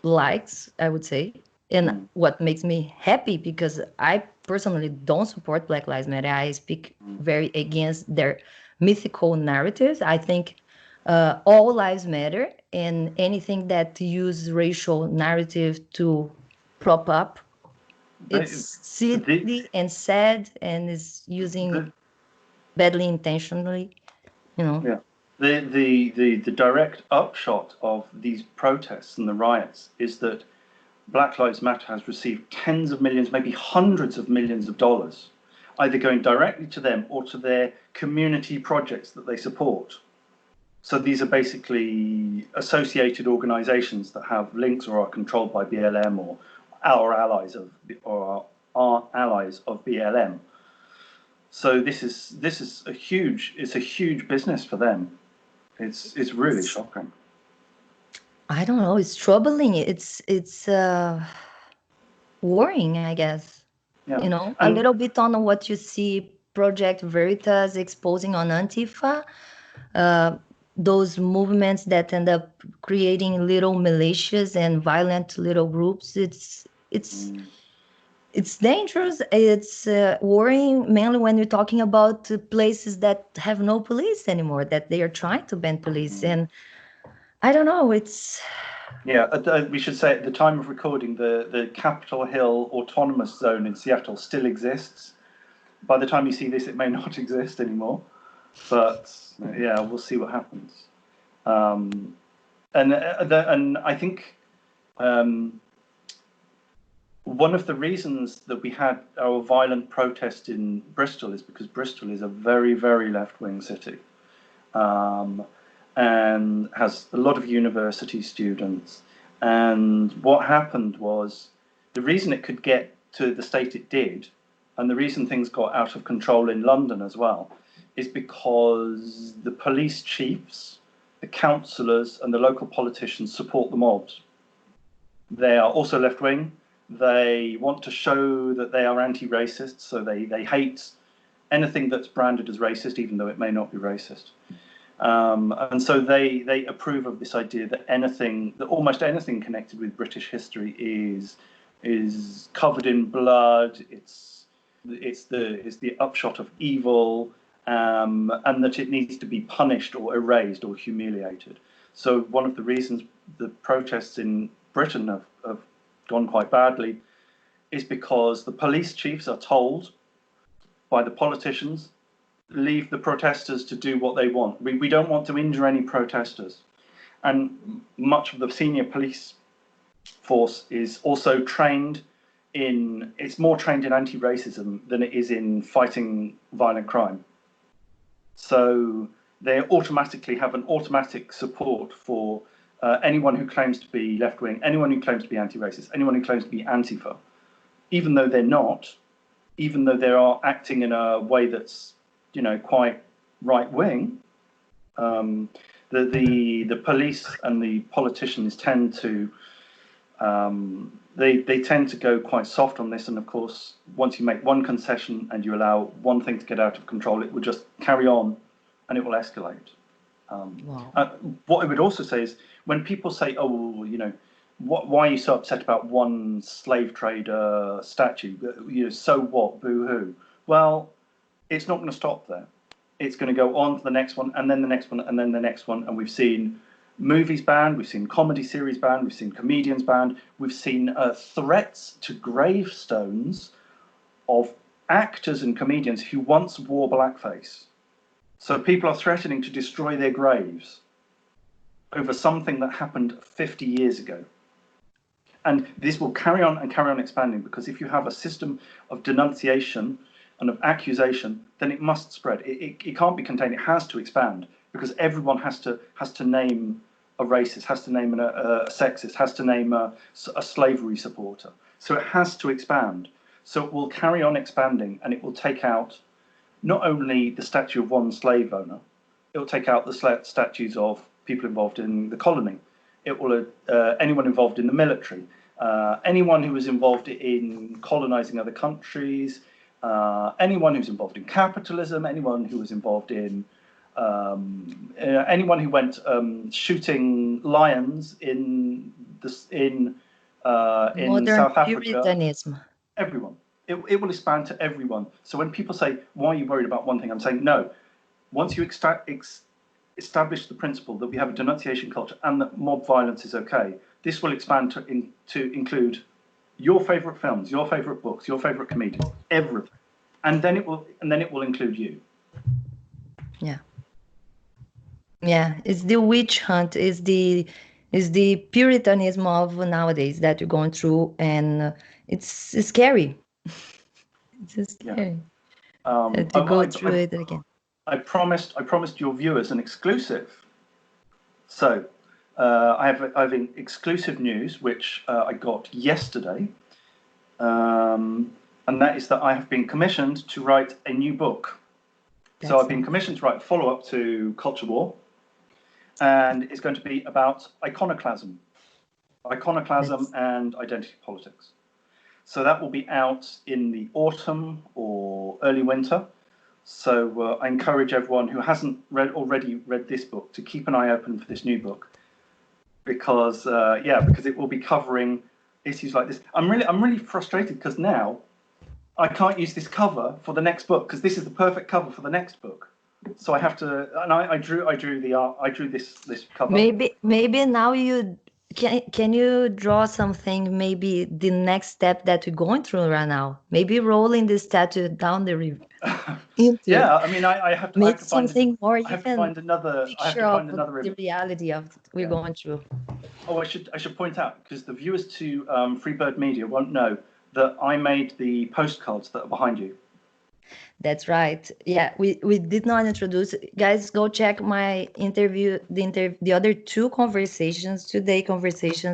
likes, I would say. And what makes me happy, because I personally don't support Black Lives Matter. I speak very against their mythical narratives. I think all lives matter, and anything that use racial narrative to prop up, it's The, silly and sad, and is using the, badly intentionally, you know. yeah. The direct upshot of these protests and the riots is that Black Lives Matter has received tens of millions, maybe hundreds of millions of dollars, either going directly to them or to their community projects that they support. So these are basically associated organizations that have links or are controlled by BLM or our allies of BLM. So this is a huge business for them. It's really shocking. I don't know. It's troubling. It's worrying, I guess. Yeah, A and little bit on what you see Project Veritas exposing on Antifa, uh, those movements that end up creating little militias and violent little groups. It's dangerous. It's worrying, mainly when you're talking about places that have no police anymore, that they are trying to ban police. And I don't know. we should say at the time of recording, the Capitol Hill Autonomous Zone in Seattle still exists. By the time you see this, it may not exist anymore, but yeah, we'll see what happens. And I think one of the reasons that we had our violent protest in Bristol is because Bristol is a very, very left-wing city, and has a lot of university students. And what happened was, the reason it could get to the state it did, and the reason things got out of control in London as well, is because the police chiefs, the councillors, and the local politicians support the mobs. They are also left-wing. They want to show that they are anti-racist, so they hate anything that's branded as racist, even though it may not be racist. And so they approve of this idea that almost anything connected with British history is covered in blood. It's the upshot of evil, and that it needs to be punished or erased or humiliated. So one of the reasons the protests in Britain have gone quite badly is because the police chiefs are told by the politicians, leave the protesters to do what they want. We don't want to injure any protesters. And much of the senior police force is also it's more trained in anti-racism than it is in fighting violent crime. So they automatically have an automatic support for anyone who claims to be left-wing, anyone who claims to be anti-racist, anyone who claims to be Antifa, even though they're not, even though they are acting in a way that's, quite right-wing. The police and the politicians tend to they tend to go quite soft on this, and of course, once you make one concession and you allow one thing to get out of control, it will just carry on, and it will escalate. Wow. What I would also say is, when people say, "Oh, why are you so upset about one slave trader statue? So what? Boo-hoo." Well, it's not going to stop there. It's going to go on to the next one, and then the next one, and then the next one. And we've seen movies banned, we've seen comedy series banned, we've seen comedians banned, we've seen threats to gravestones of actors and comedians who once wore blackface. So people are threatening to destroy their graves over something that happened 50 years ago. And this will carry on and carry on expanding, because if you have a system of denunciation and of accusation, then it must spread. It can't be contained. It has to expand, because everyone has to name a racist, has to name a sexist, has to name a slavery supporter. So it has to expand. So it will carry on expanding, and it will take out not only the statue of one slave owner, it will take out the statues of people involved in the colony. It will anyone involved in the military, anyone who was involved in colonizing other countries, anyone who's involved in capitalism, anyone who was involved in anyone who went shooting lions in Modern South Africa. Puritanism. Everyone. It will expand to everyone. So when people say, "Why are you worried about one thing?" I'm saying, no. Once you establish the principle that we have a denunciation culture and that mob violence is okay, this will expand to include your favorite films, your favorite books, your favorite comedians, everything, and then it will include you. Yeah, it's the witch hunt, is the Puritanism of nowadays that you're going through, and it's scary. It's scary to go through it again. I promised your viewers an exclusive. So I have exclusive news which I got yesterday, and that is that I have been commissioned to write a new book. So I've been commissioned to write a follow-up to Culture War, and it's going to be about iconoclasm and identity politics. So that will be out in the autumn or early winter. So I encourage everyone who hasn't already read this book to keep an eye open for this new book, because because it will be covering issues like this. I'm really frustrated because now I can't use this cover for the next book, because this is the perfect cover for the next book. So I have to, and I drew this cover. Maybe now you can you draw something? Maybe the next step that we're going through right now. Maybe rolling the statue down the river. Yeah, I mean, I have to make find something more I have to find another. I have to find another the reality of we're going through. Oh, I should point out, because the viewers to Freebird Media won't know that I made the postcards that are behind you. That's right. Yeah, we did not introduce. Guys, go check my interview, the other two conversations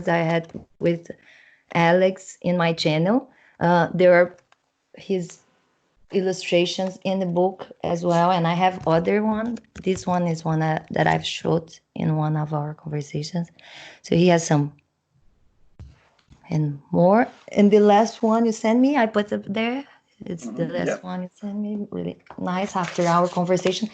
I had with Alex in my channel. There are his illustrations in the book as well, and I have other one. This one is one that I've showed in one of our conversations. So he has some and more. And the last one you sent me, I put up there. It's the last one you sent me. Really nice after our conversation.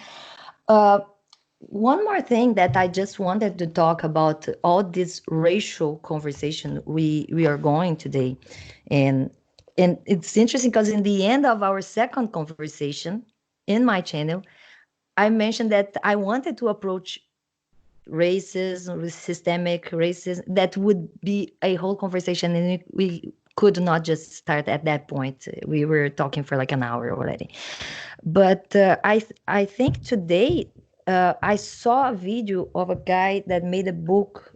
One more thing that I just wanted to talk about, all this racial conversation we are going today. And it's interesting because in the end of our second conversation in my channel, I mentioned that I wanted to approach racism, systemic racism, that would be a whole conversation, and we could not just start at that point. We were talking for like an hour already. But I think today I saw a video of a guy that made a book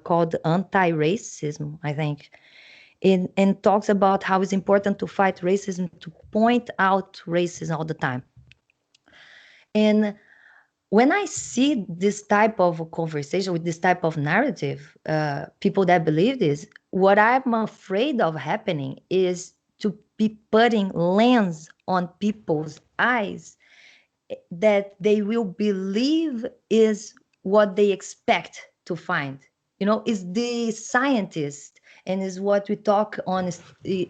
called Anti-Racism, I think, and talks about how it's important to fight racism, to point out racism all the time. And when I see this type of conversation with this type of narrative, people that believe this, what I'm afraid of happening is to be putting lens on people's eyes that they will believe is what they expect to find. Is the scientist, and is what we talk on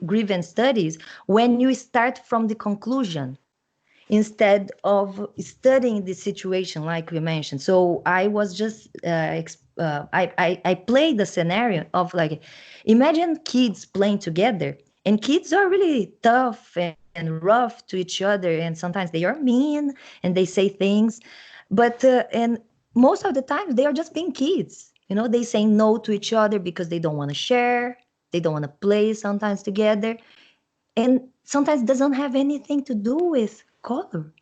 grievance studies, when you start from the conclusion instead of studying the situation, like we mentioned. So I was just I played the scenario of, like, imagine kids playing together, and kids are really tough and rough to each other, and sometimes they are mean and they say things, but and most of the time they are just being kids. They say no to each other because they don't want to share, they don't want to play sometimes together, and sometimes it doesn't have anything to do with color.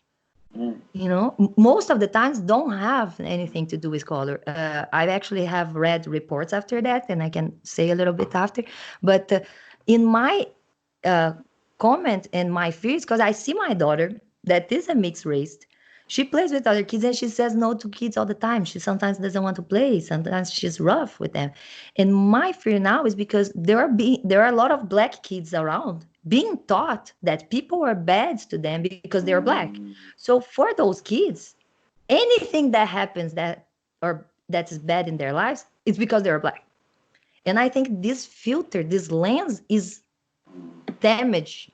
Most of the times don't have anything to do with color. I actually have read reports after that, and I can say a little bit after. But in my comment and my fears, because I see my daughter that is a mixed race, she plays with other kids and she says no to kids all the time. She sometimes doesn't want to play. Sometimes she's rough with them. And my fear now is because there are a lot of black kids around being taught that people are bad to them because they're black. So for those kids, anything that happens that is bad in their lives, it's because they're black. And I think this filter, this lens is damaging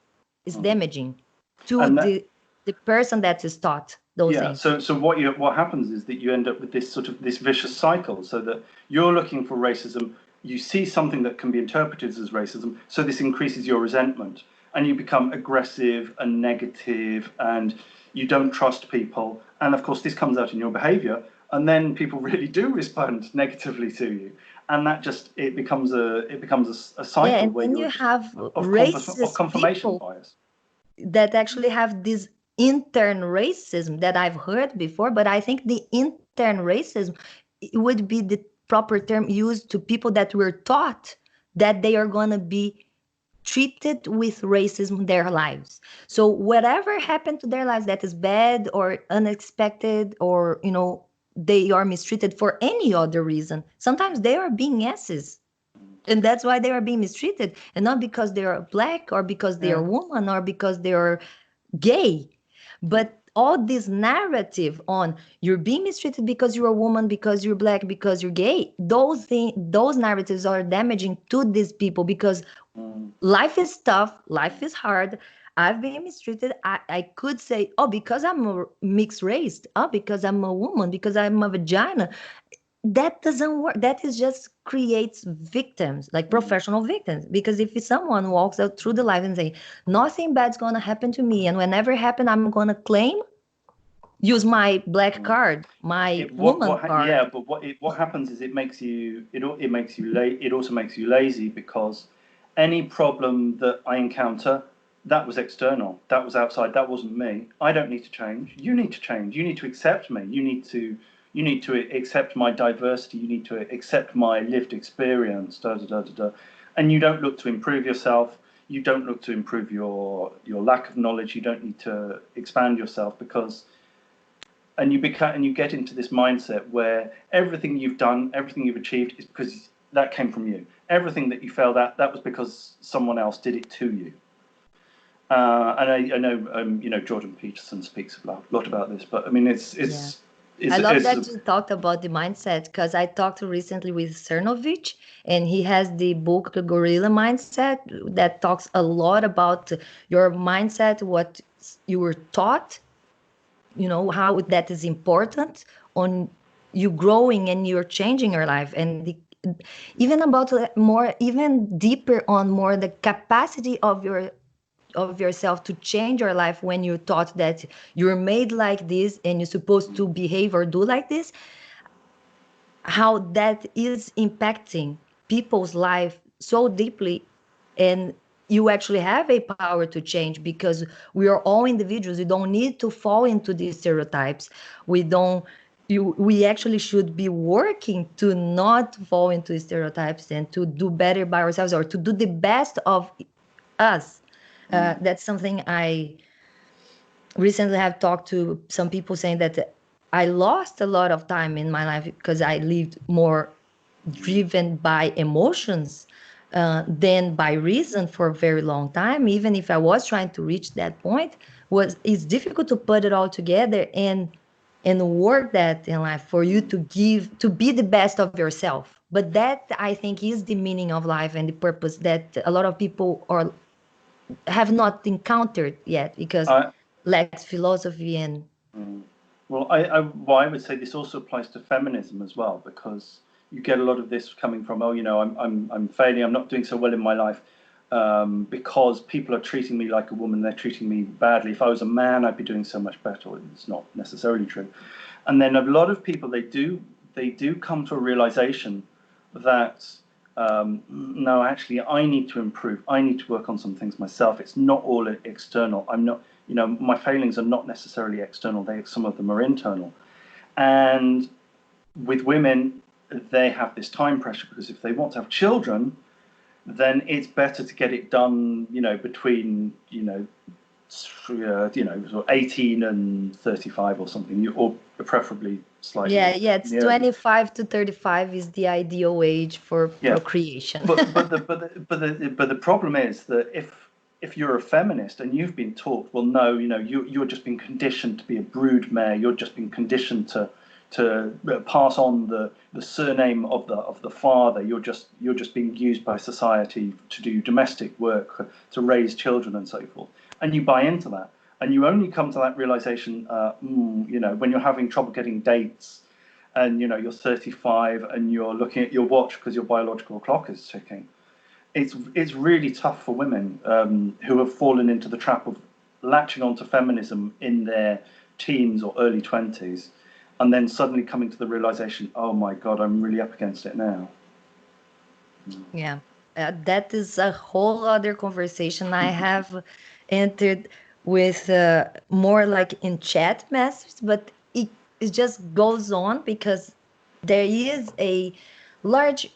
to the person that is taught those things. So what happens is that you end up with this vicious cycle, so that you're looking for racism, you see something that can be interpreted as racism, so this increases your resentment, and you become aggressive and negative, and you don't trust people, and of course this comes out in your behavior, and then people really do respond negatively to you, and that it becomes a cycle where you have racist confirmation bias that actually have this intern racism that I've heard before, but I think the intern racism would be the proper term used to people that were taught that they are going to be treated with racism in their lives. So whatever happened to their lives that is bad or unexpected, or they are mistreated for any other reason, sometimes they are being asses. And that's why they are being mistreated, and not because they are black or because they are woman or because they are gay. But all this narrative on you're being mistreated because you're a woman, because you're black, because you're gay, those narratives are damaging to these people, because life is tough, life is hard. I've been mistreated. I could say, oh, because I'm a mixed race, oh, because I'm a woman, because I'm a vagina. That doesn't work. That is just creates victims, like professional victims. Because if someone walks out through the life and say nothing bad's gonna happen to me, and whenever happen, I'm gonna claim, use my black card, my woman card. Yeah, but what happens is it also makes you lazy, because any problem that I encounter, that was external, that was outside, that wasn't me. I don't need to change. You need to change. You need to accept me. You need to accept my diversity. You need to accept my lived experience. And you don't look to improve yourself. You don't look to improve your lack of knowledge. You don't need to expand yourself, because. And you get into this mindset where everything you've done, everything you've achieved, is because that came from you. Everything that you failed at, that was because someone else did it to you. And I know Jordan Peterson speaks a lot about this, but I mean it's I love that you talked about the mindset, because I talked recently with Cernovich, and he has the book The Gorilla Mindset that talks a lot about your mindset, what you were taught, how that is important on you growing and you're changing your life, and even about more, even deeper on more the capacity of yourself to change your life when you're taught that you're made like this and you're supposed to behave or do like this, how that is impacting people's life so deeply. And you actually have a power to change, because we are all individuals. You don't need to fall into these stereotypes. We actually should be working to not fall into stereotypes and to do better by ourselves, or to do the best of us. That's something I recently have talked to some people, saying that I lost a lot of time in my life because I lived more driven by emotions than by reason for a very long time. Even if I was trying to reach that point, it's difficult to put it all together and work that in life for you to be the best of yourself. But that, I think, is the meaning of life and the purpose that a lot of people have not encountered yet, because lacks philosophy and. Well, I would say this also applies to feminism as well, because you get a lot of this coming from, I'm failing, I'm not doing so well in my life, because people are treating me like a woman, they're treating me badly. If I was a man, I'd be doing so much better. It's not necessarily true. And then a lot of people, they do come to a realization that no, actually, I need to improve. I need to work on some things myself. It's not all external. I'm not, my failings are not necessarily external. Some of them are internal. And with women, they have this time pressure, because if they want to have children, then it's better to get it done, between, sort of 18 and 35 or something, or preferably slightly. Yeah, it's 25 to 35 is the ideal age for procreation. But the problem is that if you're a feminist and you've been taught, well, no, you're just being conditioned to be a broodmare, you're just being conditioned to pass on the surname of the father, you're just being used by society to do domestic work, to raise children and so forth, and you buy into that, and you only come to that realization when you're having trouble getting dates, and you're 35 and you're looking at your watch because your biological clock is ticking. It's really tough for women who have fallen into the trap of latching onto feminism in their teens or early 20s, and then suddenly coming to the realization, oh my God, I'm really up against it now. Yeah, that is a whole other conversation I have entered with more like in chat messages, but it just goes on because there is a large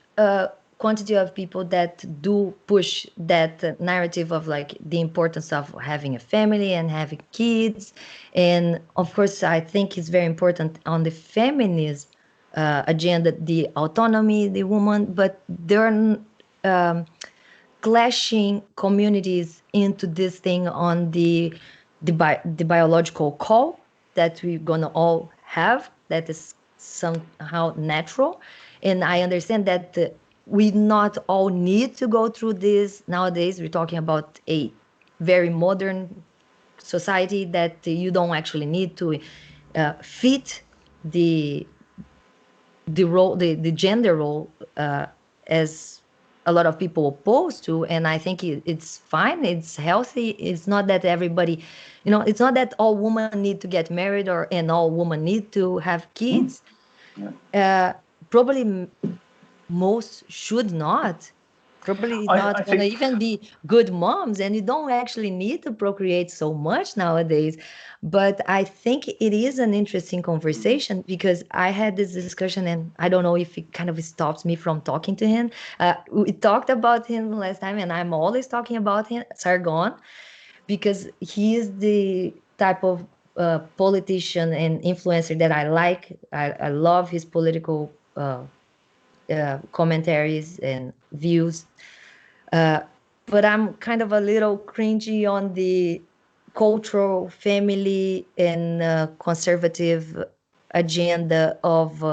quantity of people that do push that narrative of like the importance of having a family and having kids. And of course, I think it's very important on the feminist agenda, the autonomy, the woman, but there are clashing communities into this thing on the biological call that we're gonna all have, that is somehow natural. And I understand that we not all need to go through this. Nowadays we're talking about a very modern society that you don't actually need to fit the role, the gender role, as a lot of people oppose to. And I think it's fine, it's healthy. It's not that everybody, it's not that all women need to get married and all women need to have kids. Probably most should not, probably not I gonna think even be good moms, and you don't actually need to procreate so much nowadays. But I think it is an interesting conversation, because I had this discussion, and I don't know if it kind of stops me from talking to him. We talked about him last time, and I'm always talking about him, Sargon, because he is the type of politician and influencer that I like. I love his political commentaries and views. Uh, but I'm kind of a little cringy on the cultural, family, and conservative agenda of,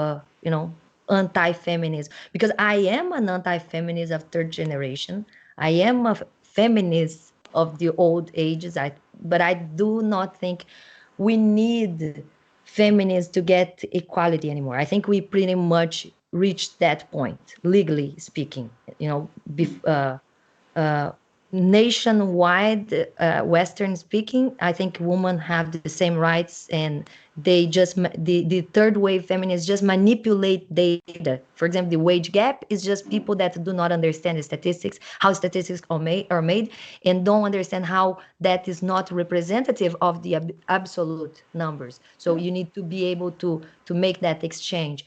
anti-feminism. Because I am an anti-feminist of third generation. I am a feminist of the old ages. But I do not think we need feminists to get equality anymore. I think we pretty much reached that point, legally speaking. Nationwide, Western speaking, I think women have the same rights, and they just the third wave feminists just manipulate data. For example, the wage gap is just people that do not understand the statistics, how statistics are made, and don't understand how that is not representative of the absolute numbers. So you need to be able to make that exchange.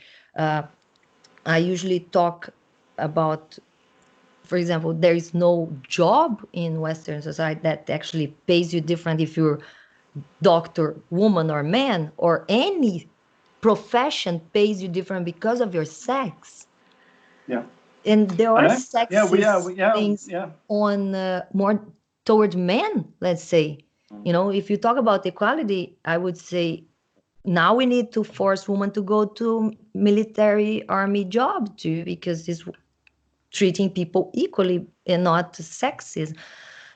I usually talk about, for example, there is no job in Western society that actually pays you different if you're doctor, woman, or man, or any profession pays you different because of your sex. Yeah. And there I are know. sexist things on more towards men, let's say. If you talk about equality, I would say now we need to force women to go to military army job too, because it's treating people equally and not sexist.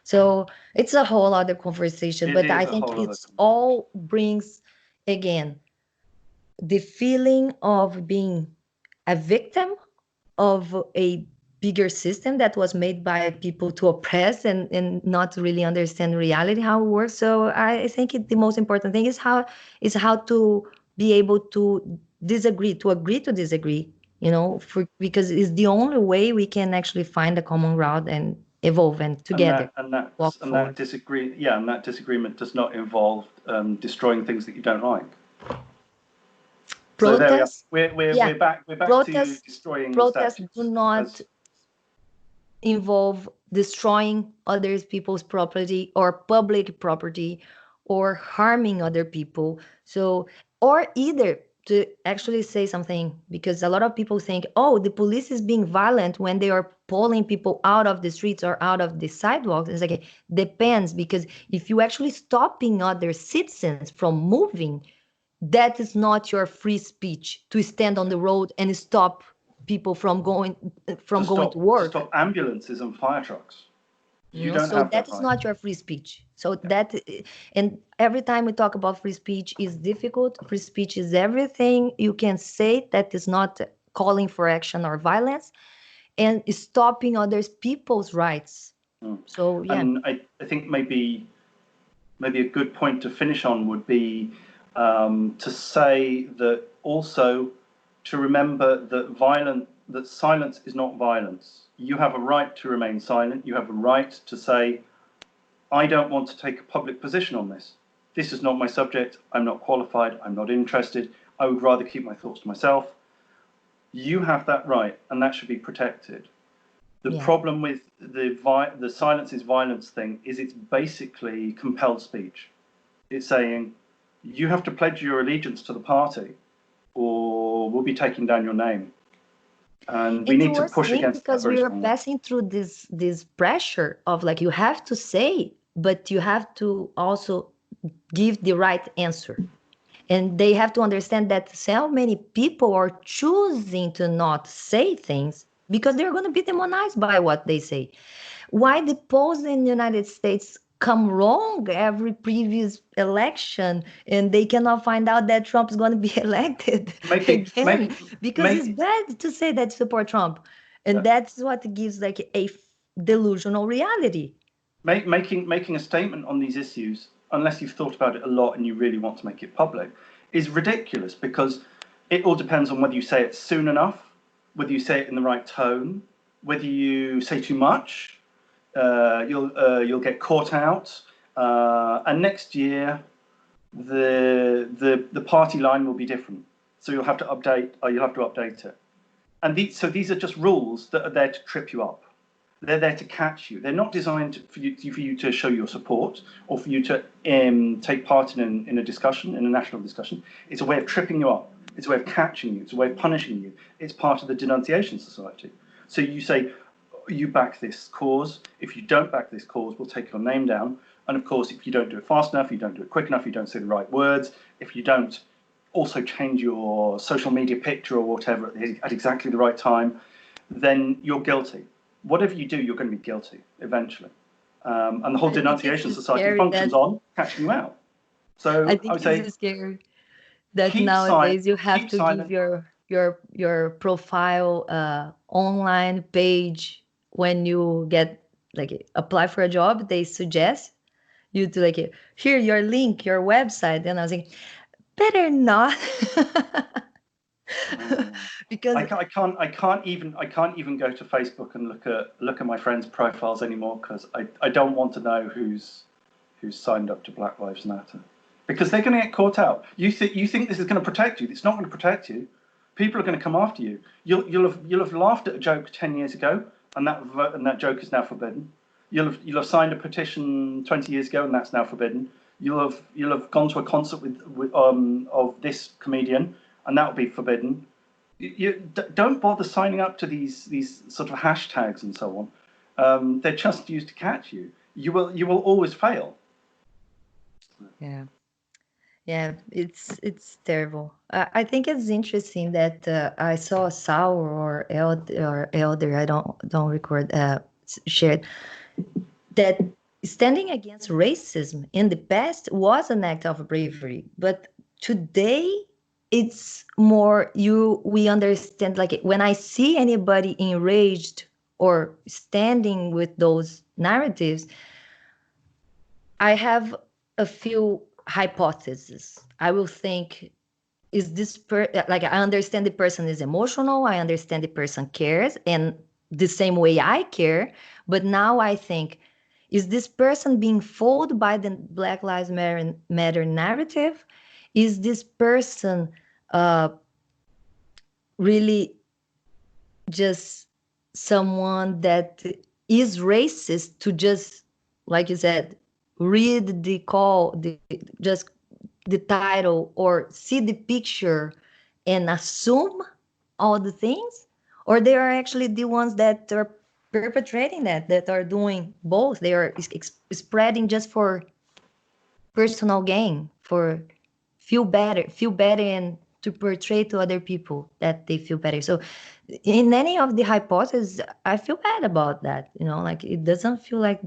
So it's a whole other conversation, It but I is a think whole other it's all brings, again, the feeling of being a victim of a bigger system that was made by people to oppress and not really understand reality, how it works. So I think the most important thing is how to be able to disagree, to agree to disagree, because it's the only way we can actually find a common ground and evolve and together walk forward. That disagreement does not involve destroying things that you don't like. So there we are. We're back to destroying the protests statues. Do not involve destroying other people's property or public property or harming other people. So, or either to actually say something, because a lot of people think, oh, the police is being violent when they are pulling people out of the streets or out of the sidewalks. It's like, it depends, because if you actually stopping other citizens from moving, that is not your free speech to stand on the road and stop people from going to work. To stop ambulances and fire trucks. You don't So have that that is right. not your free speech. So that, and every time we talk about free speech is difficult. Free speech is everything you can say that is not calling for action or violence and stopping other people's rights. So yeah. And I think maybe a good point to finish on would be to say that also to remember that silence is not violence. You have a right to remain silent. You have a right to say, I don't want to take a public position on this. This is not my subject. I'm not qualified. I'm not interested. I would rather keep my thoughts to myself. You have that right, and that should be protected. The problem with the silence is violence thing is it's basically compelled speech. It's saying you have to pledge your allegiance to the party, or we'll be taking down your name. And we need to push against that because we are passing through this pressure of like, you have to say, but you have to also give the right answer. And they have to understand that so many people are choosing to not say things because they're going to be demonized by what they say. Why the polls in the United States come wrong every previous election and they cannot find out that Trump is going to be elected again because it's bad to say that support Trump. And that's what gives like a delusional reality. Making a statement on these issues, unless you've thought about it a lot and you really want to make it public, is ridiculous, because it all depends on whether you say it soon enough, whether you say it in the right tone, whether you say too much. You'll get caught out, and next year the party line will be different. So you'll have to update it. And these are just rules that are there to trip you up. They're there to catch you. They're not designed for you to show your support or for you to take part in a discussion, in a national discussion. It's a way of tripping you up. It's a way of catching you. It's a way of punishing you. It's part of the denunciation society. So you say, you back this cause. If you don't back this cause, we'll take your name down. And of course, if you don't do it fast enough, you don't do it quick enough, you don't say the right words, if you don't also change your social media picture or whatever at exactly the right time, then you're guilty. Whatever you do, you're going to be guilty eventually. And the whole denunciation society functions on catching you out. So I would say it's scary that nowadays you have to give your profile online page when you get like apply for a job. They suggest you to like here your link, your website, and I was like, better not. Because I can't even go to Facebook and look at my friends' profiles anymore, because I don't want to know who's signed up to Black Lives Matter, because they're going to get caught out. You think this is going to protect you? It's not going to protect you. People are going to come after you. You'll have laughed at a joke 10 years ago, and that joke is now forbidden. You'll have signed a petition 20 years ago, and that's now forbidden. You'll have gone to a concert of this comedian, and that will be forbidden. You don't bother signing up to these sort of hashtags and so on. They're just used to catch you. You will always fail. Yeah, it's terrible. I think it's interesting that I saw Saul or Elder, I don't record, shared that standing against racism in the past was an act of bravery, but today it's more we understand, like when I see anybody enraged or standing with those narratives, I have a few hypotheses. I will think, is this like, I understand the person is emotional, I understand the person cares, and the same way I care, but now I think, is this person being fooled by the Black Lives Matter narrative? Is this person really just someone that is racist to just, like you said, read the call, just the title, or see the picture and assume all the things? Or they are actually the ones that are perpetrating that are doing both? They are spreading just for personal gain, for feel better and to portray to other people that they feel better. So in any of the hypotheses, I feel bad about that. Like it doesn't feel like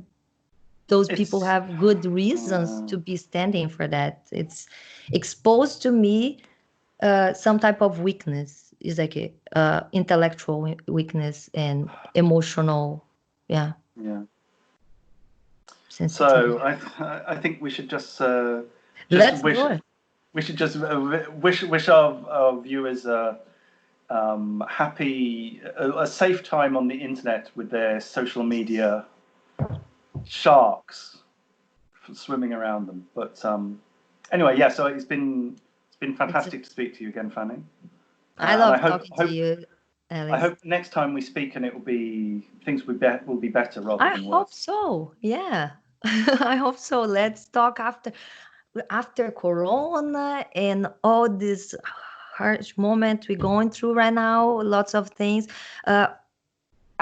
those people have good reasons to be standing for that. It's exposed to me some type of weakness. Is like a intellectual weakness and emotional, So I think we should just wish our viewers a happy, a safe time on the internet with their social media sharks swimming around them. But anyway, so it's been fantastic to speak to you again, Fanny. I love talking to you, Alex. I hope next time we speak, and things will be better rather than worse. I hope so. Yeah, I hope so. Let's talk after Corona and all this harsh moment we're going through right now. Lots of things. I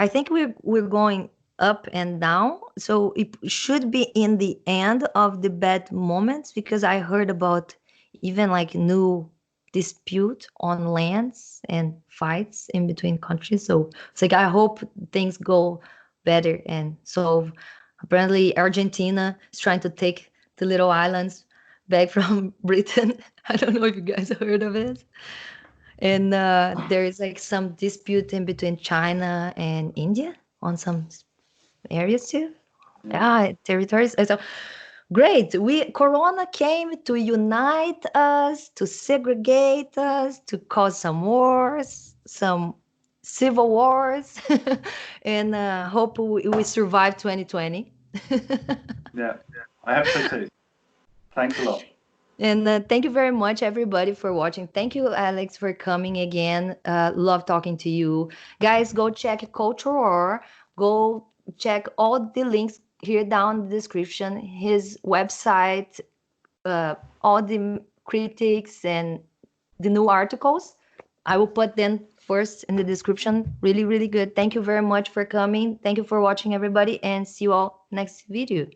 think we're going up and down, so it should be in the end of the bad moments, because I heard about even like new dispute on lands and fights in between countries. So it's like I hope things go better and solve. Apparently, Argentina is trying to take the little islands back from Britain. I don't know if you guys heard of it. And there is like some dispute in between China and India on some areas too. Yeah, territories. So great. Corona came to unite us, to segregate us, to cause some wars, some civil wars, and hope we survive 2020. Yeah, I hope so too. Thanks a lot. And thank you very much, everybody, for watching. Thank you, Alex, for coming again. Love talking to you. Guys, go check Culture War. Go check all the links here down in the description. His website, all the critics and the new articles. I will put them first in the description. Really, really good. Thank you very much for coming. Thank you for watching, everybody, and see you all next video.